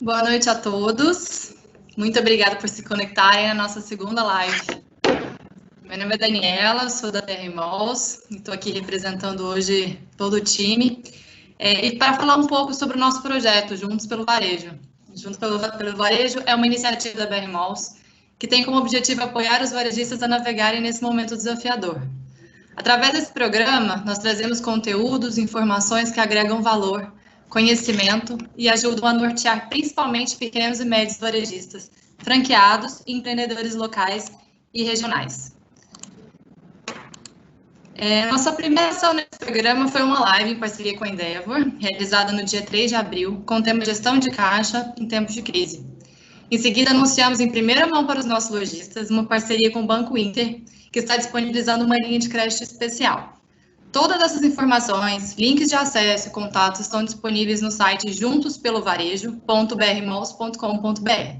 Boa noite a todos. Muito obrigada por se conectarem na nossa segunda live. Meu nome é Daniela, sou da BR Malls e estou aqui representando hoje todo o time. E para falar um pouco sobre o nosso projeto, Juntos pelo Varejo. Juntos pelo Varejo é uma iniciativa da BR Malls que tem como objetivo apoiar os varejistas a navegarem nesse momento desafiador. Através desse programa, nós trazemos conteúdos e informações que agregam valor, conhecimento e ajudam a nortear principalmente pequenos e médios varejistas, franqueados e empreendedores locais e regionais. Nossa primeira ação nesse programa foi uma live em parceria com a Endeavor, realizada no dia 3 de abril, com o tema Gestão de Caixa em Tempos de Crise. Em seguida, anunciamos em primeira mão para os nossos lojistas uma parceria com o Banco Inter, que está disponibilizando uma linha de crédito especial. Todas essas informações, links de acesso e contatos estão disponíveis no site juntospelovarejo.brmalls.com.br.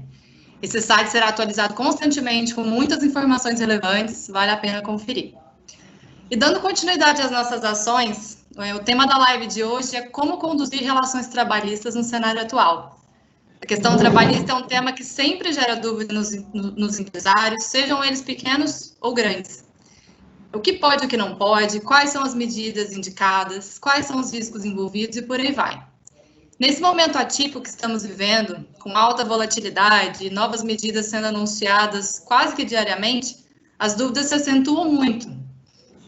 Esse site será atualizado constantemente com muitas informações relevantes, vale a pena conferir. E dando continuidade às nossas ações, o tema da live de hoje é como conduzir relações trabalhistas no cenário atual. A questão trabalhista é um tema que sempre gera dúvida nos empresários, sejam eles pequenos ou grandes. O que pode e o que não pode, quais são as medidas indicadas, quais são os riscos envolvidos e por aí vai. Nesse momento atípico que estamos vivendo, com alta volatilidade e novas medidas sendo anunciadas quase que diariamente, as dúvidas se acentuam muito.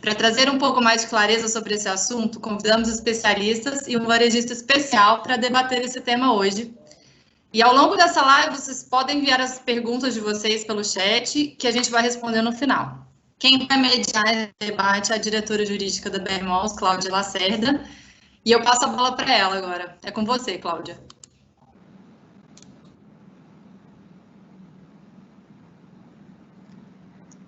Para trazer um pouco mais de clareza sobre esse assunto, convidamos especialistas e um varejista especial para debater esse tema hoje. E ao longo dessa live, vocês podem enviar as perguntas de vocês pelo chat, que a gente vai responder no final. Quem vai mediar esse debate é a diretora jurídica da BR Malls, Cláudia Lacerda, e eu passo a bola para ela agora. É com você, Cláudia.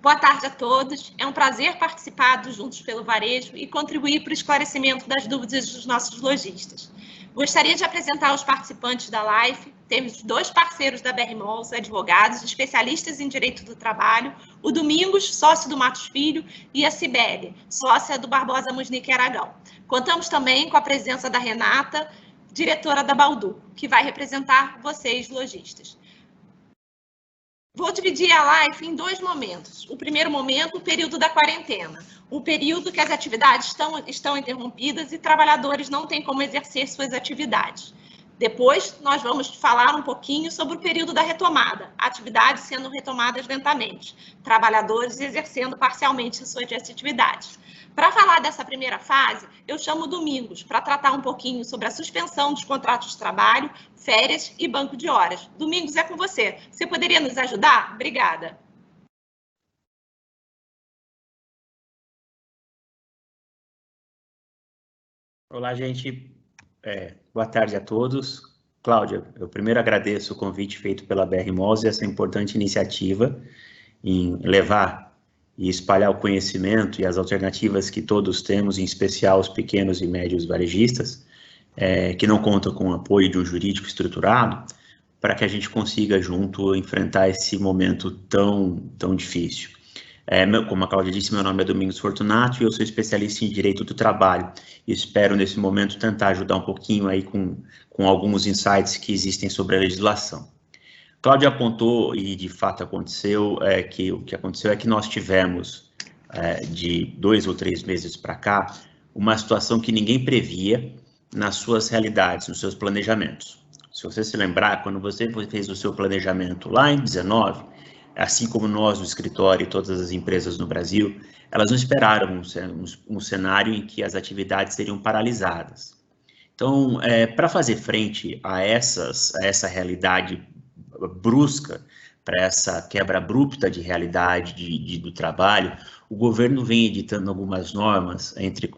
Boa tarde a todos. É um prazer participar do Juntos pelo Varejo e contribuir para o esclarecimento das dúvidas dos nossos lojistas. Gostaria de apresentar os participantes da live. Temos dois parceiros da BR Malls, advogados, especialistas em direito do trabalho, o Domingos, sócio do Matos Filho, e a Cibele, sócia do Barbosa Musnick Aragão. Contamos também com a presença da Renata, diretora da Baldu, que vai representar vocês, lojistas. Vou dividir a live em dois momentos. O primeiro momento, o período da quarentena. Um período que as atividades estão interrompidas e trabalhadores não têm como exercer suas atividades. Depois, nós vamos falar um pouquinho sobre o período da retomada, atividades sendo retomadas lentamente, trabalhadores exercendo parcialmente as suas atividades. Para falar dessa primeira fase, eu chamo o Domingos para tratar um pouquinho sobre a suspensão dos contratos de trabalho, férias e banco de horas. Domingos, é com você. Você poderia nos ajudar? Obrigada. Olá, gente. Boa tarde a todos. Cláudia, eu primeiro agradeço o convite feito pela BR Malls e essa importante iniciativa em levar e espalhar o conhecimento e as alternativas que todos temos, em especial os pequenos e médios varejistas, que não contam com o apoio de um jurídico estruturado, para que a gente consiga junto enfrentar esse momento tão difícil. Como a Cláudia disse, meu nome é Domingos Fortunato e eu sou especialista em Direito do Trabalho e espero, nesse momento, tentar ajudar um pouquinho aí com alguns insights que existem sobre a legislação. Cláudia apontou, e de fato aconteceu, que o que aconteceu é que nós tivemos, de 2 ou 3 meses para cá, uma situação que ninguém previa nas suas realidades, nos seus planejamentos. Se você se lembrar, quando você fez o seu planejamento lá em 19, assim como nós no escritório e todas as empresas no Brasil, elas não esperaram um cenário em que as atividades seriam paralisadas. Então, para fazer frente a essa realidade brusca, para essa quebra abrupta de realidade do trabalho, o governo vem editando algumas normas, dentre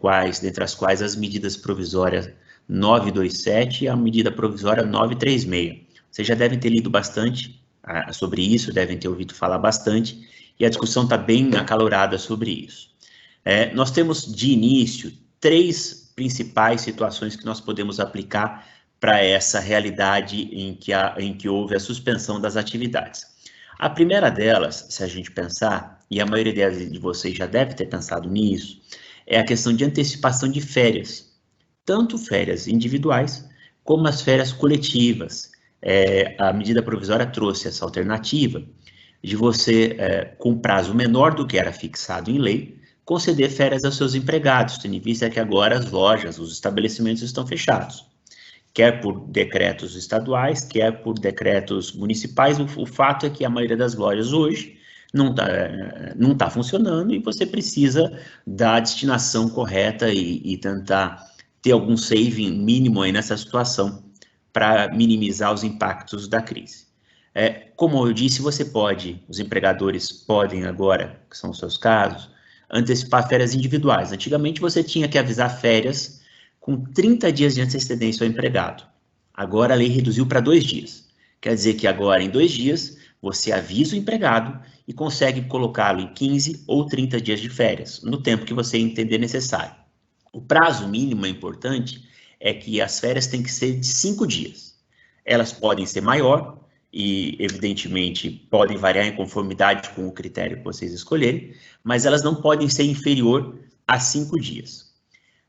as quais as medidas provisórias 927 e a medida provisória 936. Vocês já devem ter lido bastante sobre isso, devem ter ouvido falar bastante, e a discussão está bem acalorada sobre isso. Nós temos, de início, 3 principais situações que nós podemos aplicar para essa realidade em que houve a suspensão das atividades. A primeira delas, se a gente pensar, e a maioria de vocês já deve ter pensado nisso, é a questão de antecipação de férias, tanto férias individuais como as férias coletivas, a medida provisória trouxe essa alternativa de você, com prazo menor do que era fixado em lei, conceder férias aos seus empregados, tendo em vista que agora as lojas, os estabelecimentos estão fechados, quer por decretos estaduais, quer por decretos municipais. O fato é que a maioria das lojas hoje não tá funcionando e você precisa da destinação correta e tentar ter algum saving mínimo aí nessa situação para minimizar os impactos da crise. Como eu disse, os empregadores podem agora, que são os seus casos, antecipar férias individuais. Antigamente você tinha que avisar férias com 30 dias de antecedência ao empregado. Agora a lei reduziu para 2 dias. Quer dizer que agora, em 2 dias, você avisa o empregado e consegue colocá-lo em 15 ou 30 dias de férias, no tempo que você entender necessário. O prazo mínimo é importante, é que as férias têm que ser de 5 dias. Elas podem ser maior e, evidentemente, podem variar em conformidade com o critério que vocês escolherem, mas elas não podem ser inferior a 5 dias.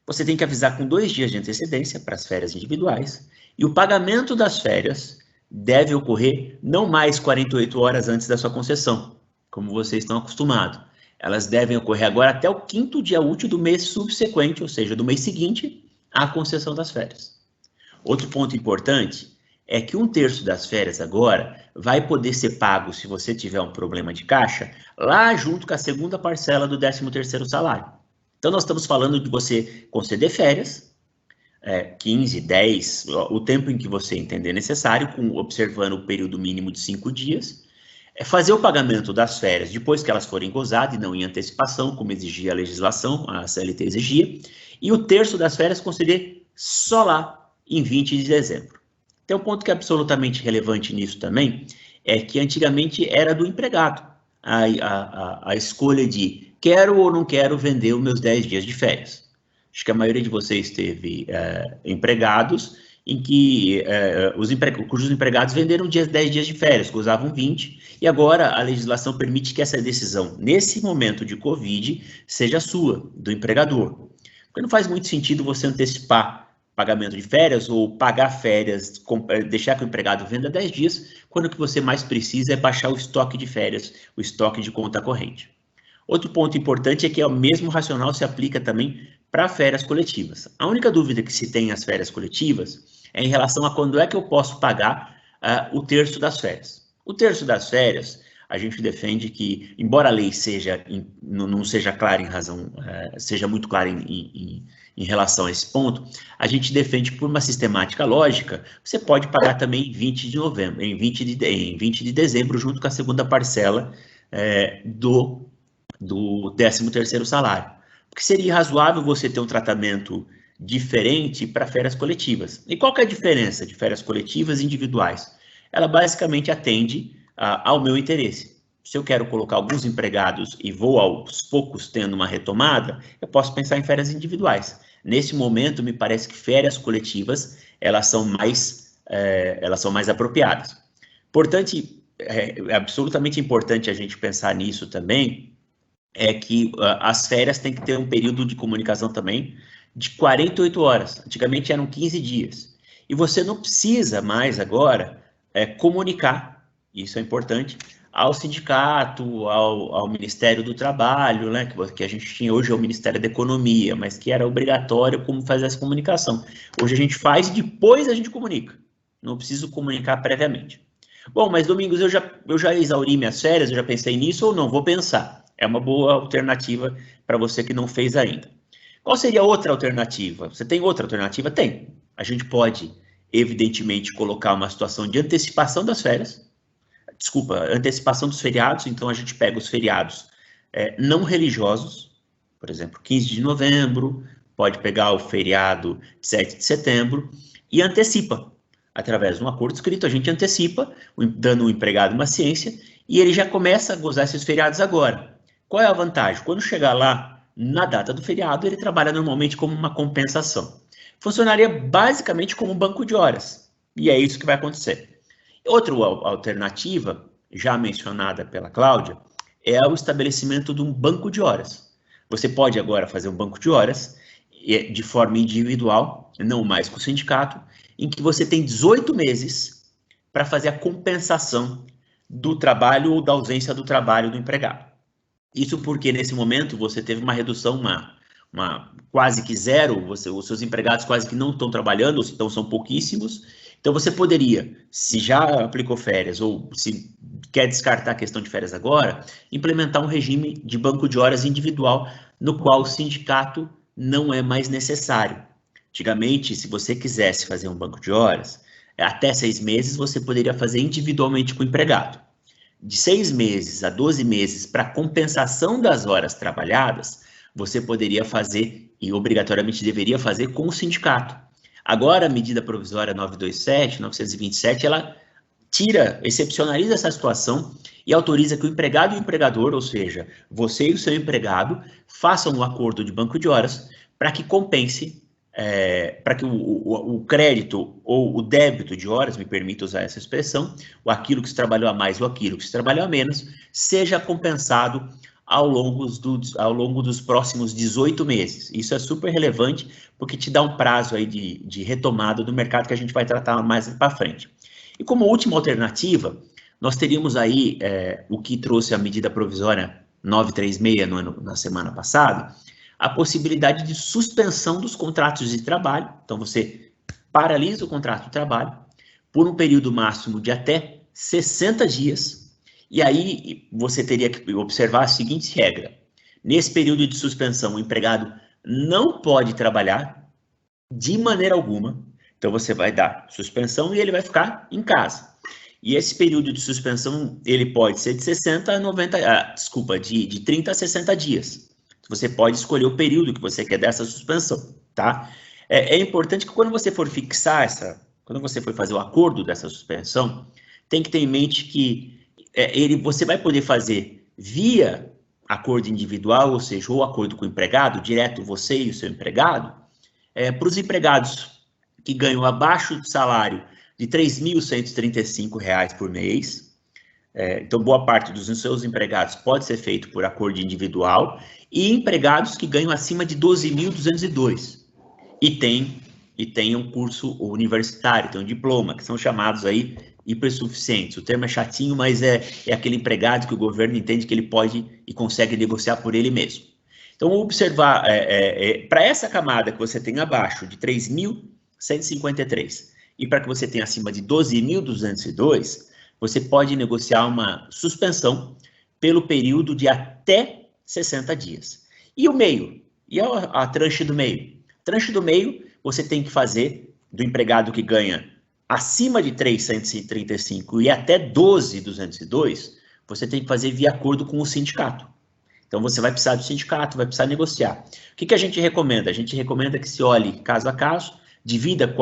Você tem que avisar com 2 dias de antecedência para as férias individuais e o pagamento das férias deve ocorrer não mais 48 horas antes da sua concessão, como vocês estão acostumados. Elas devem ocorrer agora até o 5º dia útil do mês subsequente, ou seja, do mês seguinte à concessão das férias. Outro ponto importante é que 1/3 das férias agora vai poder ser pago, se você tiver um problema de caixa, lá junto com a segunda parcela do 13º salário. Então, nós estamos falando de você conceder férias, 15, 10, o tempo em que você entender necessário, observando o período mínimo de 5 dias, fazer o pagamento das férias depois que elas forem gozadas e não em antecipação, como exigia a legislação, a CLT exigia, e o 1/3 das férias conceder só lá em 20 de dezembro. Tem um ponto que é absolutamente relevante nisso também, é que antigamente era do empregado a escolha de quero ou não quero vender os meus 10 dias de férias. Acho que a maioria de vocês teve empregados em que cujos empregados venderam 10 dias de férias, gozavam 20, e agora a legislação permite que essa decisão, nesse momento de Covid, seja sua, do empregador. Porque não faz muito sentido você antecipar pagamento de férias ou pagar férias, deixar que o empregado venda 10 dias, quando o que você mais precisa é baixar o estoque de férias, o estoque de conta corrente. Outro ponto importante é que o mesmo racional se aplica também para férias coletivas. A única dúvida que se tem às férias coletivas é em relação a quando é que eu posso pagar o 1/3 das férias. O 1/3 das férias, a gente defende que, embora a lei não seja clara seja muito clara em relação a esse ponto, a gente defende por uma sistemática lógica, você pode pagar também em 20 de dezembro, junto com a segunda parcela do 13º salário. Porque seria razoável você ter um tratamento diferente para férias coletivas. E qual que é a diferença de férias coletivas e individuais? Ela basicamente atende ao meu interesse. Se eu quero colocar alguns empregados e vou aos poucos tendo uma retomada, eu posso pensar em férias individuais. Nesse momento, me parece que férias coletivas, elas são mais apropriadas. Portanto, é absolutamente importante a gente pensar nisso também, é que as férias têm que ter um período de comunicação também de 48 horas. Antigamente eram 15 dias. E você não precisa mais agora comunicar, isso é importante, ao sindicato, ao Ministério do Trabalho, né, que a gente tinha hoje é o Ministério da Economia, mas que era obrigatório como fazer essa comunicação. Hoje a gente faz e depois a gente comunica. Não preciso comunicar previamente. Bom, mas Domingos, eu já exauri minhas férias, eu já pensei nisso ou não? Vou pensar. É uma boa alternativa para você que não fez ainda. Qual seria outra alternativa? Você tem outra alternativa? Tem. A gente pode, evidentemente, colocar uma situação de antecipação das férias. Desculpa, antecipação dos feriados. Então, a gente pega os feriados não religiosos, por exemplo, 15 de novembro, pode pegar o feriado de 7 de setembro e antecipa. Através de um acordo escrito, a gente antecipa, dando ao empregado uma ciência, e ele já começa a gozar esses feriados agora. Qual é a vantagem? Quando chegar lá, na data do feriado, ele trabalha normalmente como uma compensação. Funcionaria basicamente como um banco de horas, e é isso que vai acontecer. Outra alternativa, já mencionada pela Cláudia, é o estabelecimento de um banco de horas. Você pode agora fazer um banco de horas de forma individual, não mais com o sindicato, em que você tem 18 meses para fazer a compensação do trabalho ou da ausência do trabalho do empregado. Isso porque, nesse momento, você teve uma redução, quase que zero, os seus empregados quase que não estão trabalhando, então são pouquíssimos. Então, você poderia, se já aplicou férias ou se quer descartar a questão de férias agora, implementar um regime de banco de horas individual, no qual o sindicato não é mais necessário. Antigamente, se você quisesse fazer um banco de horas, até 6 meses, você poderia fazer individualmente com o empregado. De 6 meses a 12 meses, para compensação das horas trabalhadas, você poderia fazer, e obrigatoriamente deveria fazer, com o sindicato. Agora, a medida provisória 927, ela excepcionaliza essa situação e autoriza que o empregado e o empregador, ou seja, você e o seu empregado, façam um acordo de banco de horas para que compense, para que o crédito ou o débito de horas, me permito usar essa expressão, ou aquilo que se trabalhou a mais ou aquilo que se trabalhou a menos, seja compensado ao longo dos próximos 18 meses. Isso é super relevante, porque te dá um prazo aí de retomada do mercado que a gente vai tratar mais para frente. E como última alternativa, nós teríamos aí o que trouxe a medida provisória 936 na semana passada, a possibilidade de suspensão dos contratos de trabalho. Então, você paralisa o contrato de trabalho por um período máximo de até 60 dias, e aí você teria que observar a seguinte regra. Nesse período de suspensão, o empregado não pode trabalhar de maneira alguma. Então, você vai dar suspensão e ele vai ficar em casa. E esse período de suspensão, ele pode ser de 30 a 60 dias. Você pode escolher o período que você quer dessa suspensão, tá? É importante que quando você for fixar quando você for fazer o acordo dessa suspensão, tem que ter em mente que você vai poder fazer via acordo individual, ou seja, ou acordo com o empregado, direto você e o seu empregado, para os empregados que ganham abaixo do salário de R$ 3.135 por mês. Então, boa parte dos seus empregados pode ser feito por acordo individual, e empregados que ganham acima de 12.202 e tem um curso universitário, tem um diploma, que são chamados aí hipersuficientes. O termo é chatinho, mas é aquele empregado que o governo entende que ele pode e consegue negociar por ele mesmo. Então, observar, para essa camada que você tem abaixo de 3.153 e para que você tenha acima de 12.202, você pode negociar uma suspensão pelo período de até 60 dias. E o meio? E a tranche do meio? Tranche do meio, você tem que fazer do empregado que ganha acima de 3.135 e até 12.202, você tem que fazer via acordo com o sindicato. Então, você vai precisar do sindicato, vai precisar negociar. O que a gente recomenda? A gente recomenda que se olhe caso a caso, divida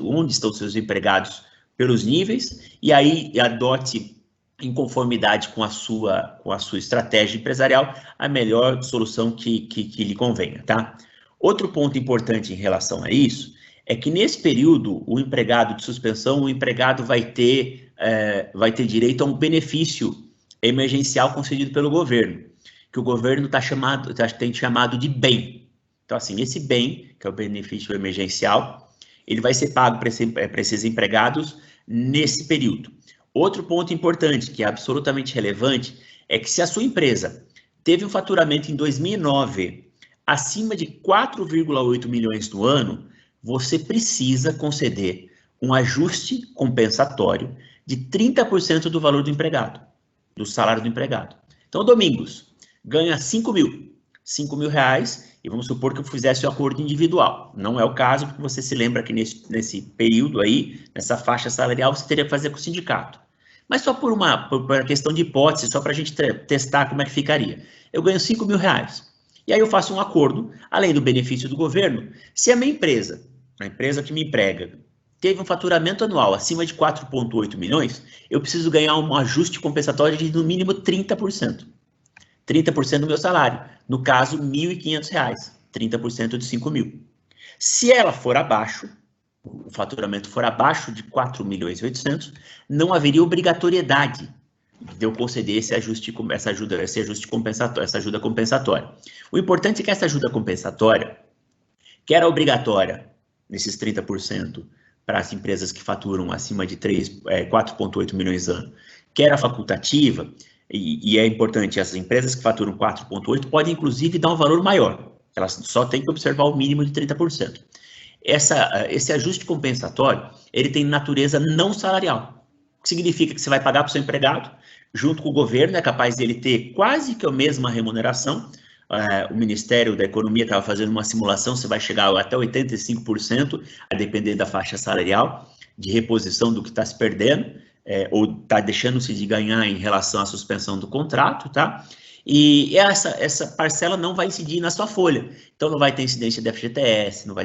onde estão os seus empregados pelos níveis, e aí adote, em conformidade com a sua estratégia empresarial, a melhor solução que lhe convenha, tá? Outro ponto importante em relação a isso é que nesse período, o empregado de suspensão, o empregado vai ter direito a um benefício emergencial concedido pelo governo, que o governo tem chamado de bem. Então, assim, esse bem, que é o benefício emergencial, ele vai ser pago para esses empregados nesse período. Outro ponto importante, que é absolutamente relevante, é que se a sua empresa teve um faturamento em 2009 acima de 4,8 milhões no ano, você precisa conceder um ajuste compensatório de 30% do valor do empregado, do salário do empregado. Então, Domingos, ganha 5 mil reais, e vamos supor que eu fizesse o acordo individual. Não é o caso, porque você se lembra que nesse período aí, nessa faixa salarial, você teria que fazer com o sindicato. Mas só por uma questão de hipótese, só para a gente testar como é que ficaria. Eu ganho 5 mil reais. E aí eu faço um acordo, além do benefício do governo, se a minha empresa, a empresa que me emprega, teve um faturamento anual acima de 4,8 milhões, eu preciso ganhar um ajuste compensatório de no mínimo 30%. 30% do meu salário. No caso, R$ 1.500, 30% de 5 mil. Se ela for abaixo, o faturamento for abaixo de 4.800.000, não haveria obrigatoriedade de eu conceder essa ajuda compensatória. O importante é que essa ajuda compensatória, que era obrigatória nesses 30% para as empresas que faturam acima de 4,8 milhões ano, quer a facultativa, e é importante, essas empresas que faturam 4,8 podem, inclusive, dar um valor maior. Elas só têm que observar o mínimo de 30%. Esse ajuste compensatório, ele tem natureza não salarial, o que significa que você vai pagar para o seu empregado, junto com o governo, é capaz dele ter quase que a mesma remuneração. O Ministério da Economia estava fazendo uma simulação, você vai chegar até 85%, a depender da faixa salarial, de reposição do que está se perdendo, ou está deixando-se de ganhar em relação à suspensão do contrato, tá? E essa parcela não vai incidir na sua folha. Então, não vai ter incidência de FGTS, não vai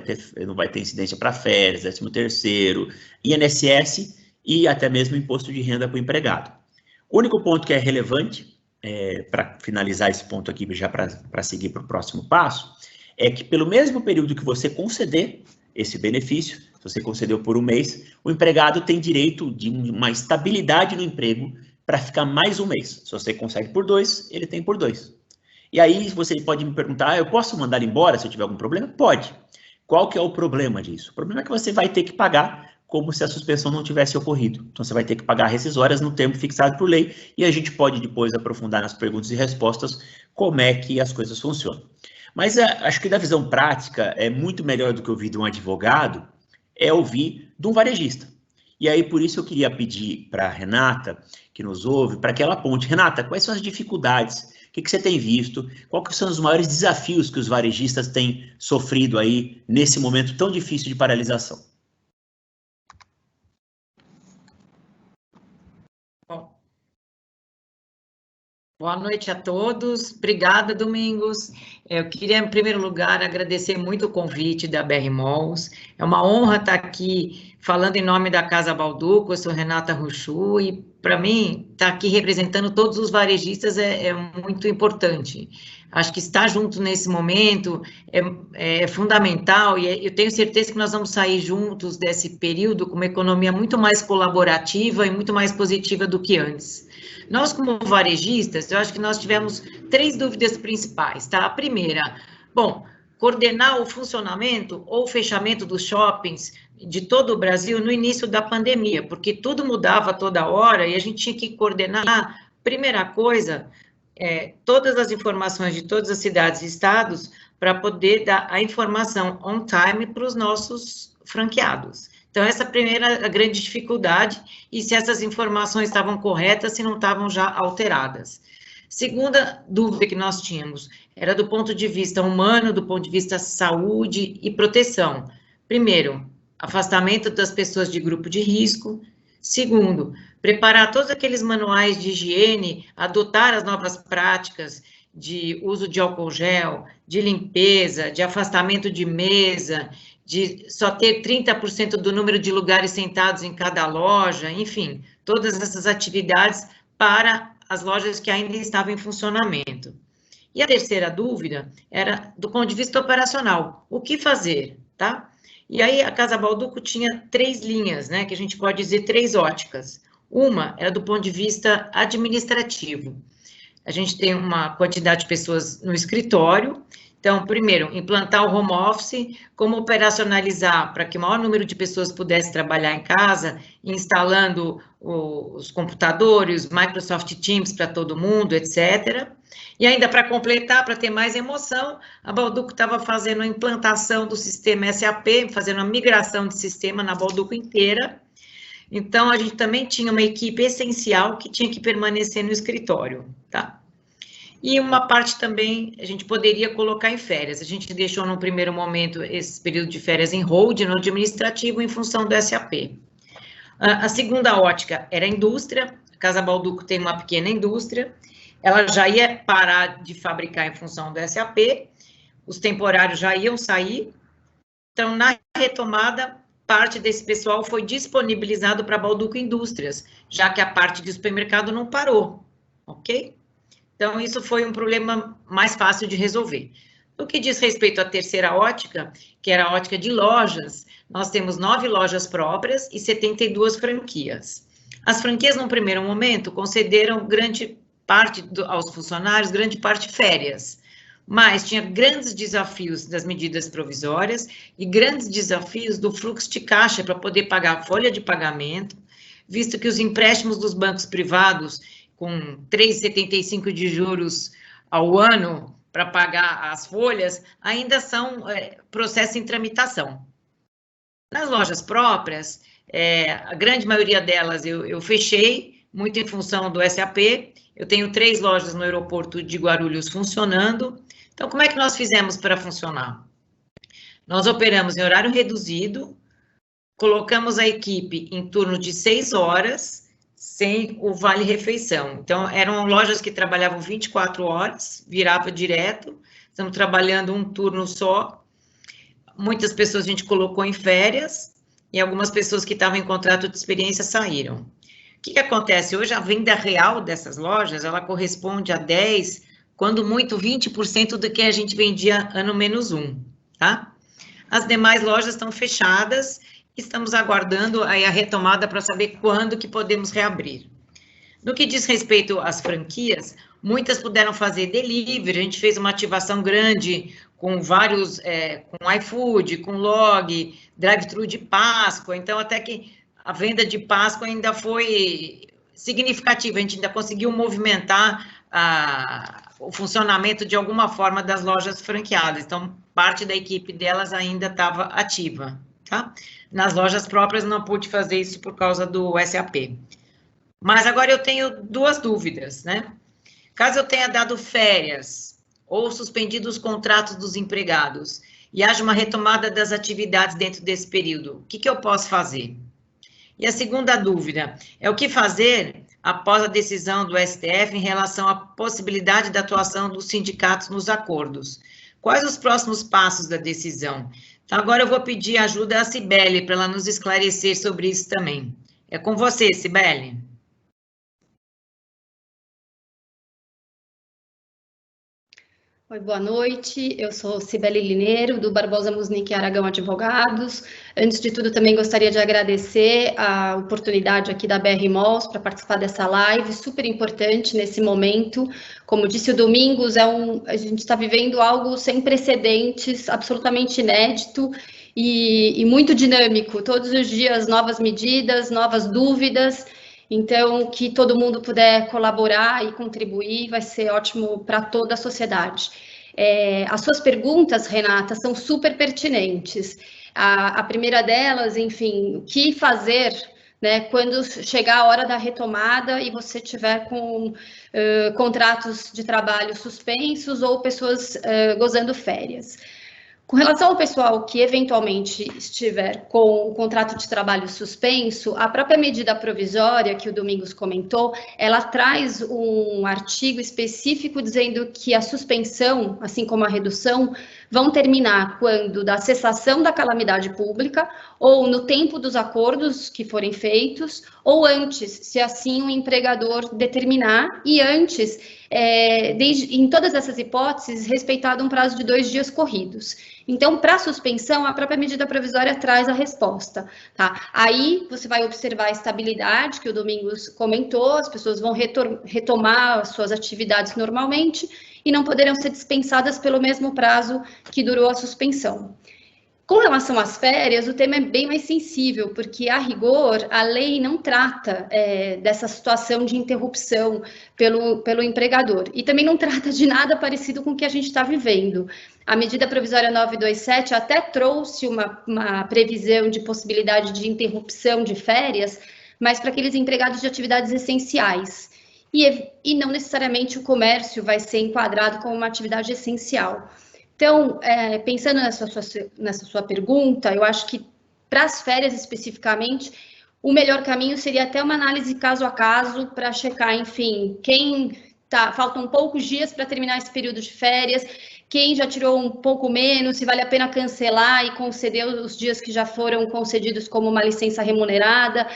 ter incidência para férias, 13º, INSS e até mesmo imposto de renda para o empregado. O único ponto que é relevante, para finalizar esse ponto aqui, já para seguir para o próximo passo, é que pelo mesmo período que você conceder esse benefício, se você concedeu por um mês, o empregado tem direito de uma estabilidade no emprego para ficar mais um mês. Se você consegue por 2, ele tem por 2. E aí você pode me perguntar, eu posso mandar embora se eu tiver algum problema? Pode. Qual que é o problema disso? O problema é que você vai ter que pagar como se a suspensão não tivesse ocorrido. Então, você vai ter que pagar rescisórias no tempo fixado por lei, e a gente pode depois aprofundar nas perguntas e respostas como é que as coisas funcionam. Mas acho que da visão prática, é muito melhor do que ouvir de um advogado, é ouvir de um varejista. E aí, por isso eu queria pedir para a Renata, que nos ouve, para que ela aponte. Renata, quais são as dificuldades? O que você tem visto? Quais são os maiores desafios que os varejistas têm sofrido aí nesse momento tão difícil de paralisação? Bom, boa noite a todos. Obrigada, Domingos. Eu queria, em primeiro lugar, agradecer muito o convite da BR Malls. É uma honra estar aqui falando em nome da Casa Balduco. Eu sou Renata Ruchu e, para mim, estar aqui representando todos os varejistas é muito importante. Acho que estar junto nesse momento é fundamental e eu tenho certeza que nós vamos sair juntos desse período com uma economia muito mais colaborativa e muito mais positiva do que antes. Nós, como varejistas, eu acho que nós tivemos 3 dúvidas principais, tá? A primeira, bom, coordenar o funcionamento ou o fechamento dos shoppings de todo o Brasil no início da pandemia, porque tudo mudava toda hora e a gente tinha que coordenar. Primeira coisa, todas as informações de todas as cidades e estados para poder dar a informação on time para os nossos franqueados. Então, essa primeira a grande dificuldade, e se essas informações estavam corretas, se não estavam já alteradas. Segunda dúvida que nós tínhamos era do ponto de vista humano, do ponto de vista saúde e proteção. Primeiro, afastamento das pessoas de grupo de risco. Segundo, preparar todos aqueles manuais de higiene, adotar as novas práticas de uso de álcool gel, de limpeza, de afastamento de mesa, de só ter 30% do número de lugares sentados em cada loja, enfim, todas essas atividades para as lojas que ainda estavam em funcionamento. E a terceira dúvida era do ponto de vista operacional, o que fazer, tá? E aí a Casa Balduco tinha 3 linhas, né, que a gente pode dizer 3 óticas. Uma era do ponto de vista administrativo. A gente tem uma quantidade de pessoas no escritório. Então, primeiro, implantar o home office, como operacionalizar para que o maior número de pessoas pudesse trabalhar em casa, instalando os computadores, Microsoft Teams para todo mundo, etc. E ainda para completar, para ter mais emoção, a Balduco estava fazendo a implantação do sistema SAP, fazendo a migração de sistema na Balduco inteira. Então, a gente também tinha uma equipe essencial que tinha que permanecer no escritório, tá? E uma parte também a gente poderia colocar em férias. A gente deixou, no primeiro momento, esse período de férias em hold, no administrativo, em função do SAP. A segunda ótica era a indústria. A Casa Balduco tem uma pequena indústria. Ela já ia parar de fabricar em função do SAP. Os temporários já iam sair. Então, na retomada, parte desse pessoal foi disponibilizado para a Balduco Indústrias, já que a parte de supermercado não parou, ok? Então, isso foi um problema mais fácil de resolver. No que diz respeito à terceira ótica, que era a ótica de lojas, nós temos 9 lojas próprias e 72 franquias. As franquias, num primeiro momento, concederam grande parte aos funcionários, grande parte férias. mas tinha grandes desafios das medidas provisórias e grandes desafios do fluxo de caixa para poder pagar a folha de pagamento, visto que os empréstimos dos bancos privados, com 3,75 de juros ao ano para pagar as folhas, ainda são processo em tramitação. Nas lojas próprias, a grande maioria delas eu fechei, muito em função do SAP. Eu tenho 3 lojas no aeroporto de Guarulhos funcionando. Então, como é que nós fizemos para funcionar? Nós operamos em horário reduzido, colocamos a equipe em turno de 6 horas, sem o vale-refeição. Então, eram lojas que trabalhavam 24 horas, virava direto, estamos trabalhando um turno só. Muitas pessoas a gente colocou em férias, e algumas pessoas que estavam em contrato de experiência saíram. O que acontece? Hoje a venda real dessas lojas, ela corresponde a 10%, quando muito 20% do que a gente vendia ano menos 1, tá? As demais lojas estão fechadas, estamos aguardando aí a retomada para saber quando que podemos reabrir. No que diz respeito às franquias, muitas puderam fazer delivery, a gente fez uma ativação grande com vários, com iFood, com Log, drive-thru de Páscoa, então até que a venda de Páscoa ainda foi significativa, a gente ainda conseguiu movimentar o funcionamento de alguma forma das lojas franqueadas, então parte da equipe delas ainda estava ativa, tá? Nas lojas próprias não pude fazer isso por causa do SAP. Mas agora eu tenho 2 dúvidas, né? Caso eu tenha dado férias ou suspendido os contratos dos empregados e haja uma retomada das atividades dentro desse período, o que eu posso fazer? E a segunda dúvida é o que fazer após a decisão do STF em relação à possibilidade da atuação dos sindicatos nos acordos. Quais os próximos passos da decisão? Então, agora eu vou pedir ajuda à Cibele para ela nos esclarecer sobre isso também. É com você, Cibele. Oi, boa noite. Eu sou Cibele Lineiro, do Barbosa Musnick Aragão Advogados. Antes de tudo, também gostaria de agradecer a oportunidade aqui da BR Malls para participar dessa live, super importante nesse momento. Como disse o Domingos, a gente está vivendo algo sem precedentes, absolutamente inédito e muito dinâmico. Todos os dias, novas medidas, novas dúvidas. Então, que todo mundo puder colaborar e contribuir, vai ser ótimo para toda a sociedade. As suas perguntas, Renata, são super pertinentes. A primeira delas, enfim, o que fazer, né, quando chegar a hora da retomada e você tiver com contratos de trabalho suspensos ou pessoas gozando férias. Com relação ao pessoal que eventualmente estiver com o contrato de trabalho suspenso, a própria medida provisória que o Domingos comentou, ela traz um artigo específico dizendo que a suspensão, assim como a redução, vão terminar quando da cessação da calamidade pública ou no tempo dos acordos que forem feitos, ou antes, se assim o empregador determinar, e antes, em todas essas hipóteses, respeitado um prazo de 2 dias corridos. Então, para a suspensão, a própria medida provisória traz a resposta, tá? Aí, você vai observar a estabilidade, que o Domingos comentou, as pessoas vão retomar as suas atividades normalmente e não poderão ser dispensadas pelo mesmo prazo que durou a suspensão. Com relação às férias, o tema é bem mais sensível, porque, a rigor, a lei não trata dessa situação de interrupção pelo empregador. E também não trata de nada parecido com o que a gente está vivendo. A medida provisória 927 até trouxe uma previsão de possibilidade de interrupção de férias, mas para aqueles empregados de atividades essenciais. E não necessariamente o comércio vai ser enquadrado como uma atividade essencial. Então, pensando nessa sua pergunta, eu acho que para as férias especificamente, o melhor caminho seria até uma análise caso a caso para checar, enfim, faltam poucos dias para terminar esse período de férias, quem já tirou um pouco menos, se vale a pena cancelar e conceder os dias que já foram concedidos como uma licença remunerada,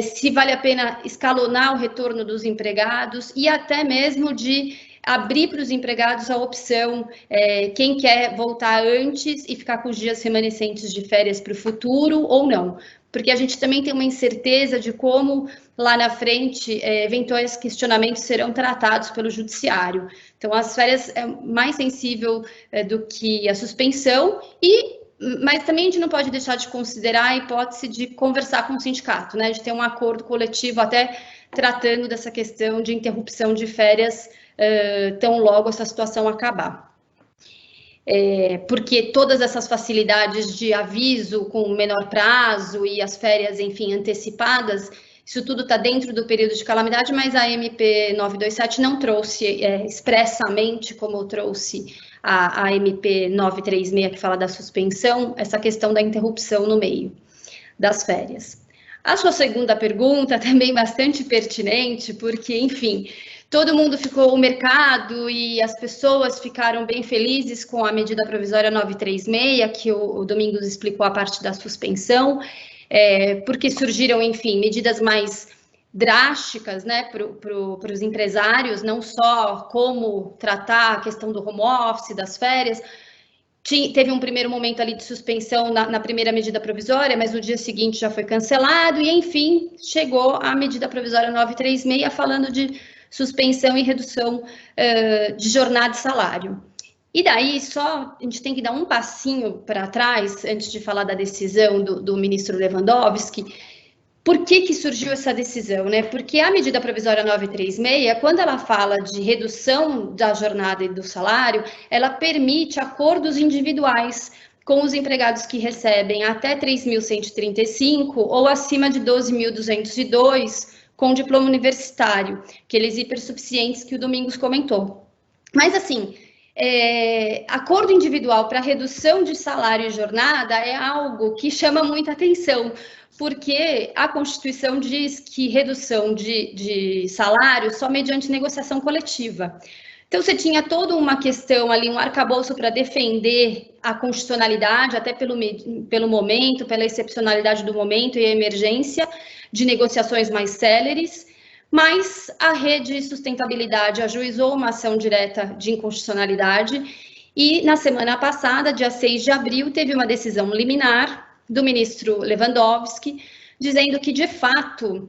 se vale a pena escalonar o retorno dos empregados e até mesmo de abrir para os empregados a opção, quem quer voltar antes e ficar com os dias remanescentes de férias para o futuro ou não. porque a gente também tem uma incerteza de como lá na frente eventuais questionamentos serão tratados pelo judiciário. Então, as férias é mais sensível do que a suspensão, mas também a gente não pode deixar de considerar a hipótese de conversar com o sindicato, né, de ter um acordo coletivo até tratando dessa questão de interrupção de férias tão logo essa situação acabar. Porque todas essas facilidades de aviso com menor prazo e as férias, enfim, antecipadas, isso tudo está dentro do período de calamidade, mas a MP 927 não trouxe expressamente, como trouxe a MP 936, que fala da suspensão, essa questão da interrupção no meio das férias. A sua segunda pergunta também bastante pertinente, porque, enfim, todo mundo ficou, o mercado e as pessoas ficaram bem felizes com a medida provisória 936, que o Domingos explicou a parte da suspensão, porque surgiram, enfim, medidas mais drásticas, né, para os empresários, não só como tratar a questão do home office, das férias. Teve um primeiro momento ali de suspensão na primeira medida provisória, mas no dia seguinte já foi cancelado, e enfim, chegou a medida provisória 936 falando de suspensão e redução de jornada e salário. E daí, a gente tem que dar um passinho para trás, antes de falar da decisão do ministro Lewandowski. Por que surgiu essa decisão, né? Porque a medida provisória 936, quando ela fala de redução da jornada e do salário, ela permite acordos individuais com os empregados que recebem até 3.135 ou acima de 12.202 com diploma universitário, aqueles hipersuficientes que o Domingos comentou. Mas, assim, acordo individual para redução de salário e jornada é algo que chama muita atenção, porque a Constituição diz que redução de salário só mediante negociação coletiva. Então, você tinha toda uma questão ali, um arcabouço para defender a constitucionalidade, até pelo momento, pela excepcionalidade do momento e a emergência de negociações mais céleres, mas a Rede de Sustentabilidade ajuizou uma ação direta de inconstitucionalidade e, na semana passada, dia 6 de abril, teve uma decisão liminar do ministro Lewandowski, dizendo que, de fato,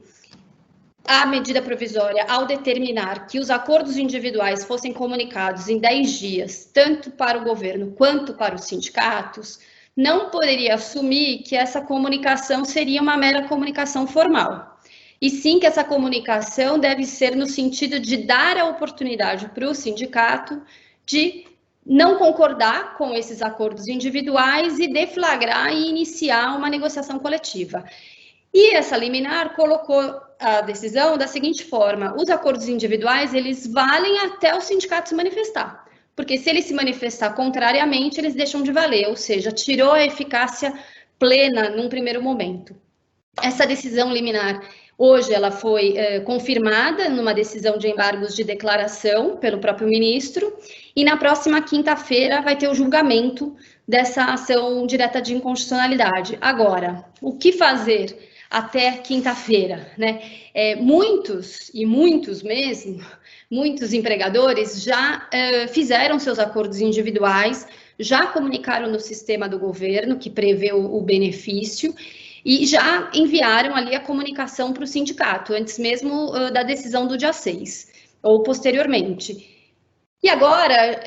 a medida provisória, ao determinar que os acordos individuais fossem comunicados em 10 dias, tanto para o governo quanto para os sindicatos, não poderia assumir que essa comunicação seria uma mera comunicação formal. E sim que essa comunicação deve ser no sentido de dar a oportunidade para o sindicato de não concordar com esses acordos individuais e deflagrar e iniciar uma negociação coletiva. E essa liminar colocou a decisão da seguinte forma: os acordos individuais, eles valem até o sindicato se manifestar, porque se ele se manifestar contrariamente, eles deixam de valer, ou seja, tirou a eficácia plena num primeiro momento. Essa decisão liminar, hoje, ela foi confirmada numa decisão de embargos de declaração pelo próprio ministro, e na próxima quinta-feira vai ter o julgamento dessa ação direta de inconstitucionalidade. Agora, o que fazer até quinta-feira, né? Muitos mesmo, muitos empregadores já fizeram seus acordos individuais, já comunicaram no sistema do governo, que prevê o benefício, e já enviaram ali a comunicação para o sindicato, antes mesmo da decisão do dia 6, ou posteriormente. E agora,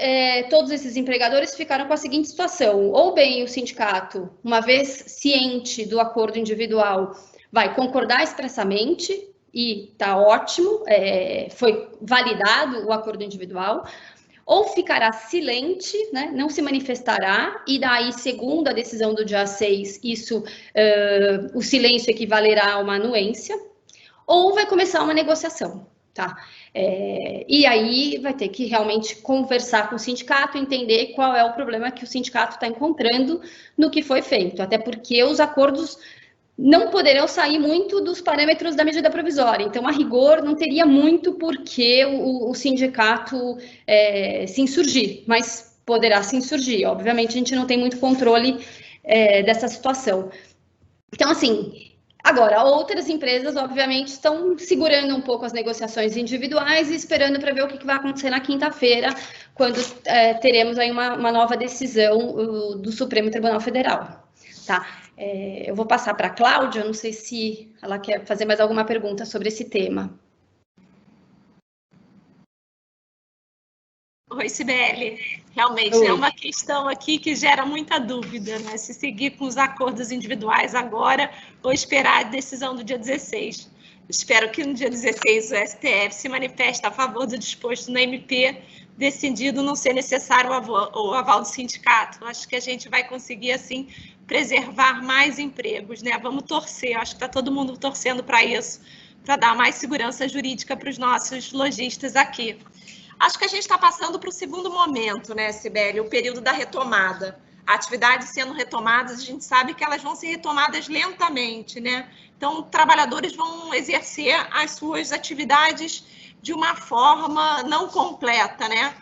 todos esses empregadores ficaram com a seguinte situação: ou bem o sindicato, uma vez ciente do acordo individual, vai concordar expressamente, e está ótimo, foi validado o acordo individual, ou ficará silente, né, não se manifestará, e daí, segundo a decisão do dia 6, o silêncio equivalerá a uma anuência, ou vai começar uma negociação, tá? E aí vai ter que realmente conversar com o sindicato, entender qual é o problema que o sindicato está encontrando no que foi feito, até porque os acordos não poderão sair muito dos parâmetros da medida provisória. Então, a rigor, não teria muito por que o sindicato se insurgir, mas poderá se insurgir. Obviamente, a gente não tem muito controle dessa situação. Então, assim, agora, outras empresas, obviamente, estão segurando um pouco as negociações individuais e esperando para ver o que vai acontecer na quinta-feira, quando teremos aí uma nova decisão do Supremo Tribunal Federal, tá? Eu vou passar para a Cláudia, não sei se ela quer fazer mais alguma pergunta sobre esse tema. Oi, Cibele. Realmente é uma questão aqui que gera muita dúvida, né? Se seguir com os acordos individuais agora ou esperar a decisão do dia 16. Espero que no dia 16 o STF se manifeste a favor do disposto na MP, decidido não ser necessário o aval do sindicato. Acho que a gente vai conseguir, assim, preservar mais empregos, né? Vamos torcer, acho que está todo mundo torcendo para isso, para dar mais segurança jurídica para os nossos lojistas aqui. Acho que a gente está passando para o segundo momento, né, Cibele? O período da retomada. Atividades sendo retomadas, a gente sabe que elas vão ser retomadas lentamente, né? Então, trabalhadores vão exercer as suas atividades de uma forma não completa, né?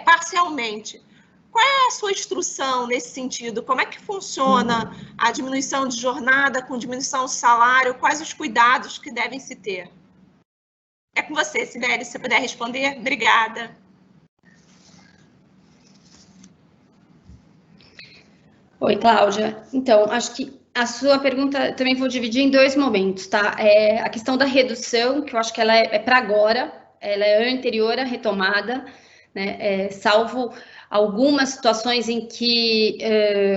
Parcialmente. Qual é a sua instrução nesse sentido? Como é que funciona a diminuição de jornada com diminuição de salário? Quais os cuidados que devem se ter? É com você, Cibele, se você puder responder. Obrigada. Oi, Cláudia. Então, acho que a sua pergunta também vou dividir em dois momentos, tá? A questão da redução, que eu acho que ela é para agora, ela é anterior à retomada, né? Salvo algumas situações em que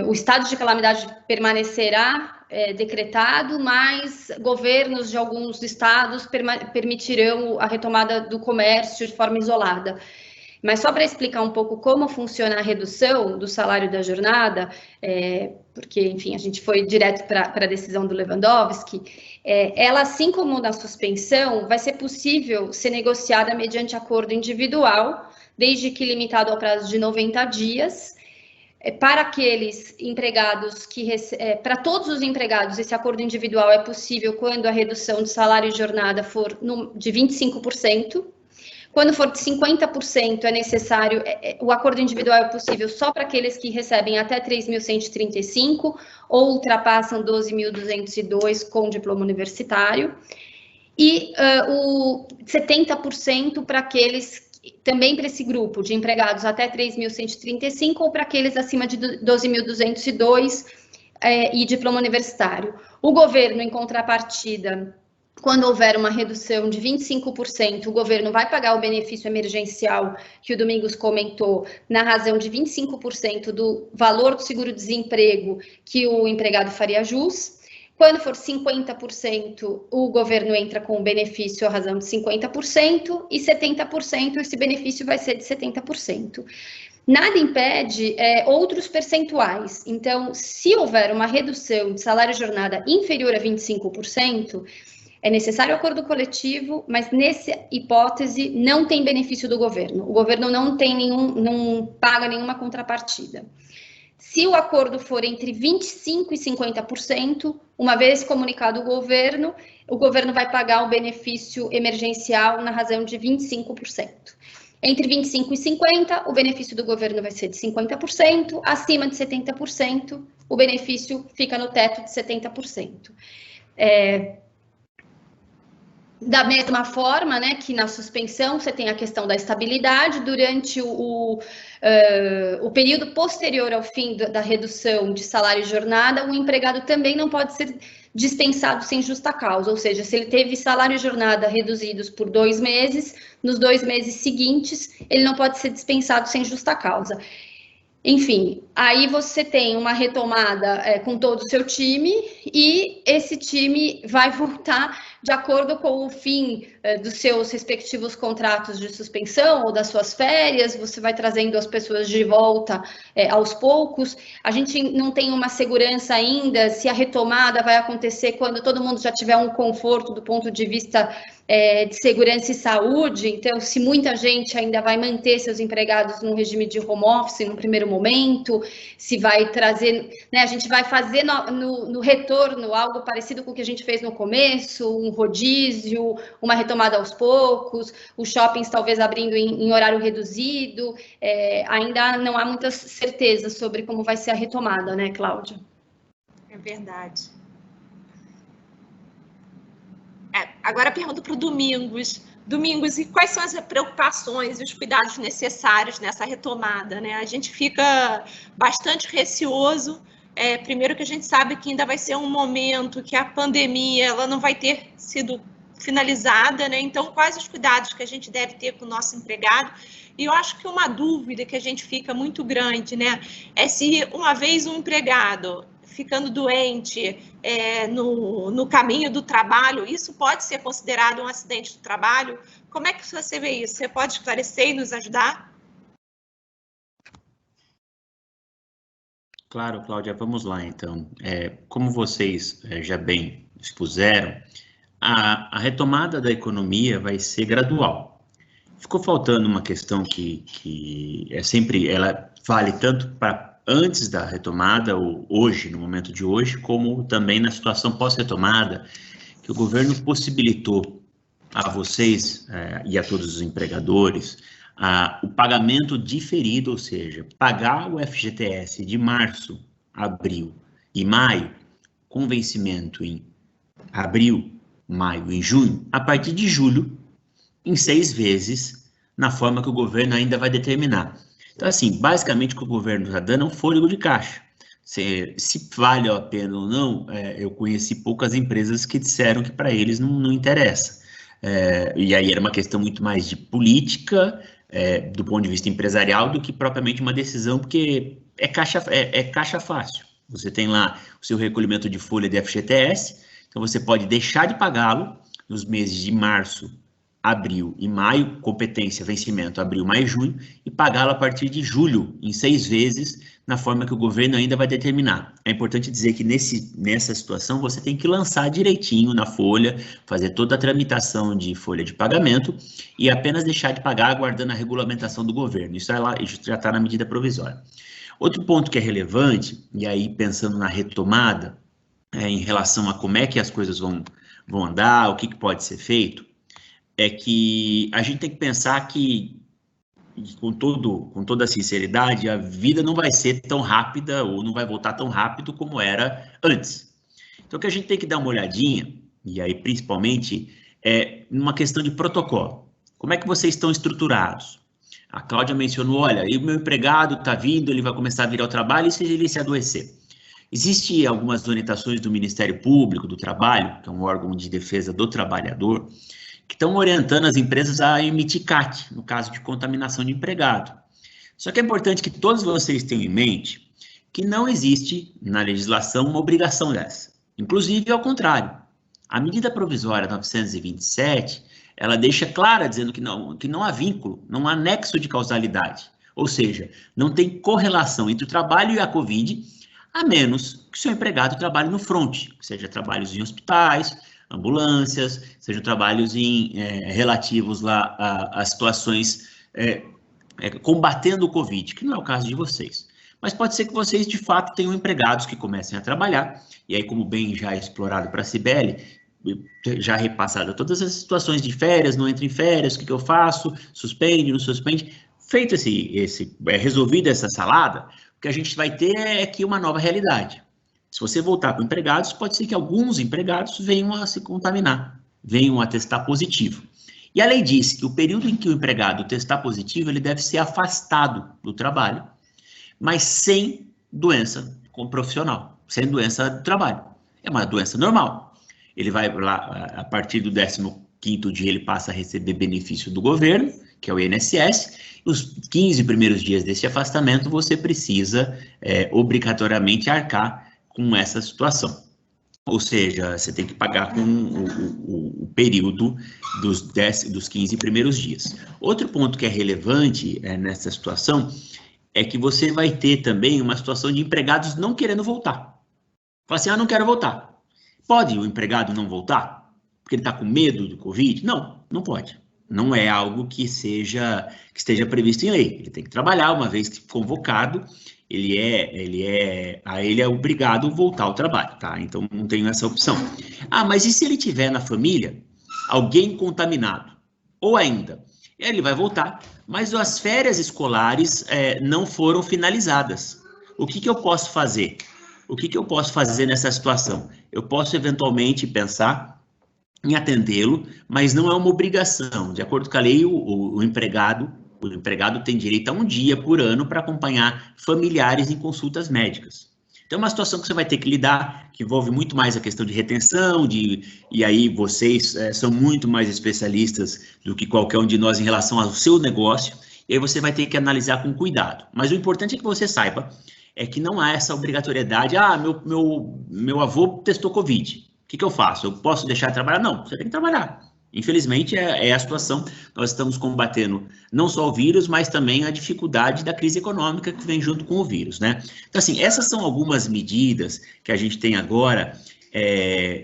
o estado de calamidade permanecerá decretado, mas governos de alguns estados permitirão a retomada do comércio de forma isolada. Mas só para explicar um pouco como funciona a redução do salário da jornada, porque, enfim, a gente foi direto para a decisão do Lewandowski, ela, assim como na suspensão, vai ser possível ser negociada mediante acordo individual, desde que limitado ao prazo de 90 dias, para aqueles empregados para todos os empregados, esse acordo individual é possível quando a redução de salário e jornada for de 25%. Quando for de 50%, é necessário, o acordo individual é possível só para aqueles que recebem até 3.135 ou ultrapassam 12.202 com diploma universitário. E o 70% para aqueles, também para esse grupo de empregados até 3.135 ou para aqueles acima de 12.202 e diploma universitário. O governo, em contrapartida, quando houver uma redução de 25%, o governo vai pagar o benefício emergencial que o Domingos comentou, na razão de 25% do valor do seguro-desemprego que o empregado faria jus. Quando for 50%, o governo entra com o benefício à razão de 50%, e 70%, esse benefício vai ser de 70%. Nada impede outros percentuais. Então, se houver uma redução de salário e jornada inferior a 25%, é necessário acordo coletivo, mas nessa hipótese não tem benefício do governo. O governo não paga nenhuma contrapartida. Se o acordo for entre 25% e 50%, uma vez comunicado o governo vai pagar o benefício emergencial na razão de 25%. Entre 25% e 50%, o benefício do governo vai ser de 50%, acima de 70%, o benefício fica no teto de 70%. Da mesma forma, né, que na suspensão você tem a questão da estabilidade, durante o período posterior ao fim da redução de salário e jornada, o empregado também não pode ser dispensado sem justa causa, ou seja, se ele teve salário e jornada reduzidos por 2 meses, nos 2 meses seguintes, ele não pode ser dispensado sem justa causa. Enfim, aí você tem uma retomada com todo o seu time, e esse time vai voltar de acordo com o fim dos seus respectivos contratos de suspensão ou das suas férias. Você vai trazendo as pessoas de volta aos poucos. A gente não tem uma segurança ainda se a retomada vai acontecer quando todo mundo já tiver um conforto do ponto de vista de segurança e saúde. Então, se muita gente ainda vai manter seus empregados no regime de home office no primeiro momento, se vai trazer, né, a gente vai fazer no retorno algo parecido com o que a gente fez no começo, um rodízio, uma retomada aos poucos, os shoppings talvez abrindo em horário reduzido. Ainda não há muitas certezas sobre como vai ser a retomada, né, Cláudia? É verdade. Agora pergunto para o Domingos. Domingos, e quais são as preocupações e os cuidados necessários nessa retomada, né? A gente fica bastante receoso Primeiro que a gente sabe que ainda vai ser um momento que a pandemia ela não vai ter sido finalizada, né? Então, quais os cuidados que a gente deve ter com o nosso empregado? E eu acho que uma dúvida que a gente fica muito grande, né, é se uma vez um empregado ficando doente no caminho do trabalho, isso pode ser considerado um acidente do trabalho? Como é que você vê isso? Você pode esclarecer e nos ajudar? Claro, Cláudia, vamos lá então. Como vocês já bem expuseram, a retomada da economia vai ser gradual. Ficou faltando uma questão que é sempre, ela vale tanto para antes da retomada, ou hoje, no momento de hoje, como também na situação pós-retomada, que o governo possibilitou a vocês e a todos os empregadores o pagamento diferido, ou seja, pagar o FGTS de março, abril e maio, com vencimento em abril, maio e junho, a partir de julho, em 6 vezes, na forma que o governo ainda vai determinar. Então, assim, basicamente o que o governo está dando é um fôlego de caixa. Se vale a pena ou não, eu conheci poucas empresas que disseram que para eles não interessa. E aí era uma questão muito mais de política, do ponto de vista empresarial, do que propriamente uma decisão, porque é caixa fácil. Você tem lá o seu recolhimento de folha de FGTS, então você pode deixar de pagá-lo nos meses de março, abril e maio, competência, vencimento, abril, maio e junho, e pagá-lo a partir de julho, em 6 vezes, na forma que o governo ainda vai determinar. É importante dizer que nessa situação você tem que lançar direitinho na folha, fazer toda a tramitação de folha de pagamento e apenas deixar de pagar aguardando a regulamentação do governo. Isso já está na medida provisória. Outro ponto que é relevante, e aí pensando na retomada, em relação a como é que as coisas vão andar, o que pode ser feito, é que a gente tem que pensar que, com toda a sinceridade, a vida não vai ser tão rápida ou não vai voltar tão rápido como era antes. Então, o que a gente tem que dar uma olhadinha, e aí principalmente, numa questão de protocolo. Como é que vocês estão estruturados? A Cláudia mencionou, olha, e o meu empregado está vindo, ele vai começar a vir ao trabalho, e se ele se adoecer? Existem algumas orientações do Ministério Público do Trabalho, que é um órgão de defesa do trabalhador, que estão orientando as empresas a emitir CAT, no caso de contaminação de empregado. Só que é importante que todos vocês tenham em mente que não existe na legislação uma obrigação dessa. Inclusive, ao contrário. A medida provisória 927, ela deixa clara dizendo que não há vínculo, não há nexo de causalidade. Ou seja, não tem correlação entre o trabalho e a Covid, a menos que o seu empregado trabalhe no front, seja trabalhos em hospitais, ambulâncias, sejam trabalhos relativos lá a situações combatendo o Covid, que não é o caso de vocês. Mas pode ser que vocês, de fato, tenham empregados que comecem a trabalhar, e aí, como bem já explorado para a Cibele, já repassada todas as situações de férias, não entra em férias, o que eu faço, suspende, não suspende. Feito resolvida essa salada, o que a gente vai ter é aqui uma nova realidade. Se você voltar para empregados, pode ser que alguns empregados venham a se contaminar, venham a testar positivo. E a lei diz que o período em que o empregado testar positivo, ele deve ser afastado do trabalho, mas sem doença profissional, sem doença do trabalho. É uma doença normal. Ele vai lá, a partir do 15º dia, ele passa a receber benefício do governo, que é o INSS. Os 15 primeiros dias desse afastamento, você precisa obrigatoriamente arcar com essa situação. Ou seja, você tem que pagar com o período dos 15 primeiros dias. Outro ponto que é relevante nessa situação é que você vai ter também uma situação de empregados não querendo voltar. Fala assim, não quero voltar. Pode o empregado não voltar? Porque ele está com medo do Covid? Não, não pode. Não é algo que esteja previsto em lei. Ele tem que trabalhar, uma vez convocado, ele é obrigado a voltar ao trabalho, tá? Então, não tem essa opção. Mas e se ele tiver na família alguém contaminado? Ou ainda, ele vai voltar, mas as férias escolares não foram finalizadas. O que eu posso fazer? O que eu posso fazer nessa situação? Eu posso, eventualmente, pensar em atendê-lo, mas não é uma obrigação. De acordo com a lei, o empregado tem direito a um dia por ano para acompanhar familiares em consultas médicas. Então, é uma situação que você vai ter que lidar, que envolve muito mais a questão de retenção, e aí vocês são muito mais especialistas do que qualquer um de nós em relação ao seu negócio, e aí você vai ter que analisar com cuidado. Mas o importante é que você saiba é que não há essa obrigatoriedade, meu avô testou Covid, o que eu faço? Eu posso deixar de trabalhar? Não, você tem que trabalhar. Infelizmente, é a situação. Nós estamos combatendo não só o vírus, mas também a dificuldade da crise econômica que vem junto com o vírus, né? Então, assim, essas são algumas medidas que a gente tem agora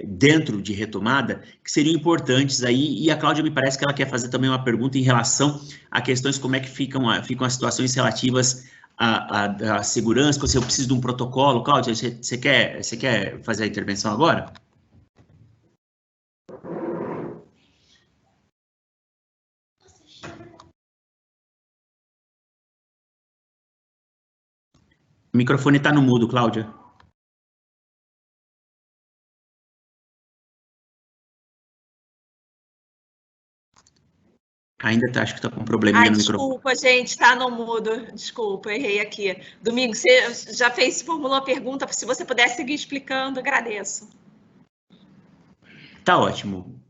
dentro de retomada que seriam importantes aí, e a Cláudia me parece que ela quer fazer também uma pergunta em relação a questões como é que ficam as situações relativas à segurança, se eu preciso de um protocolo. Cláudia, você quer fazer a intervenção agora? O microfone está no mudo, Cláudia. Ainda tá, acho que está com um probleminha no microfone. Desculpa, gente, está no mudo. Desculpa, errei aqui. Domingos, você já formulou a pergunta, se você puder seguir explicando, agradeço. Tá ótimo.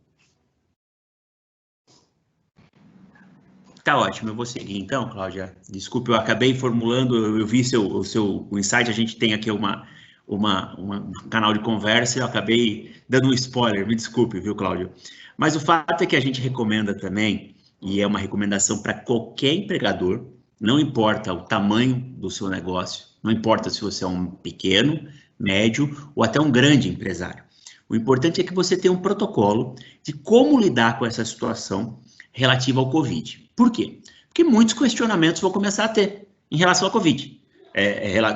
Tá ótimo, eu vou seguir então, Cláudia. Desculpe, eu acabei formulando, eu vi o insight, a gente tem aqui um canal de conversa e eu acabei dando um spoiler, me desculpe, viu, Cláudio? Mas o fato é que a gente recomenda também, e é uma recomendação para qualquer empregador, não importa o tamanho do seu negócio, não importa se você é um pequeno, médio ou até um grande empresário. O importante é que você tenha um protocolo de como lidar com essa situação relativa ao Covid. Por quê? Porque muitos questionamentos vão começar a ter em relação ao Covid.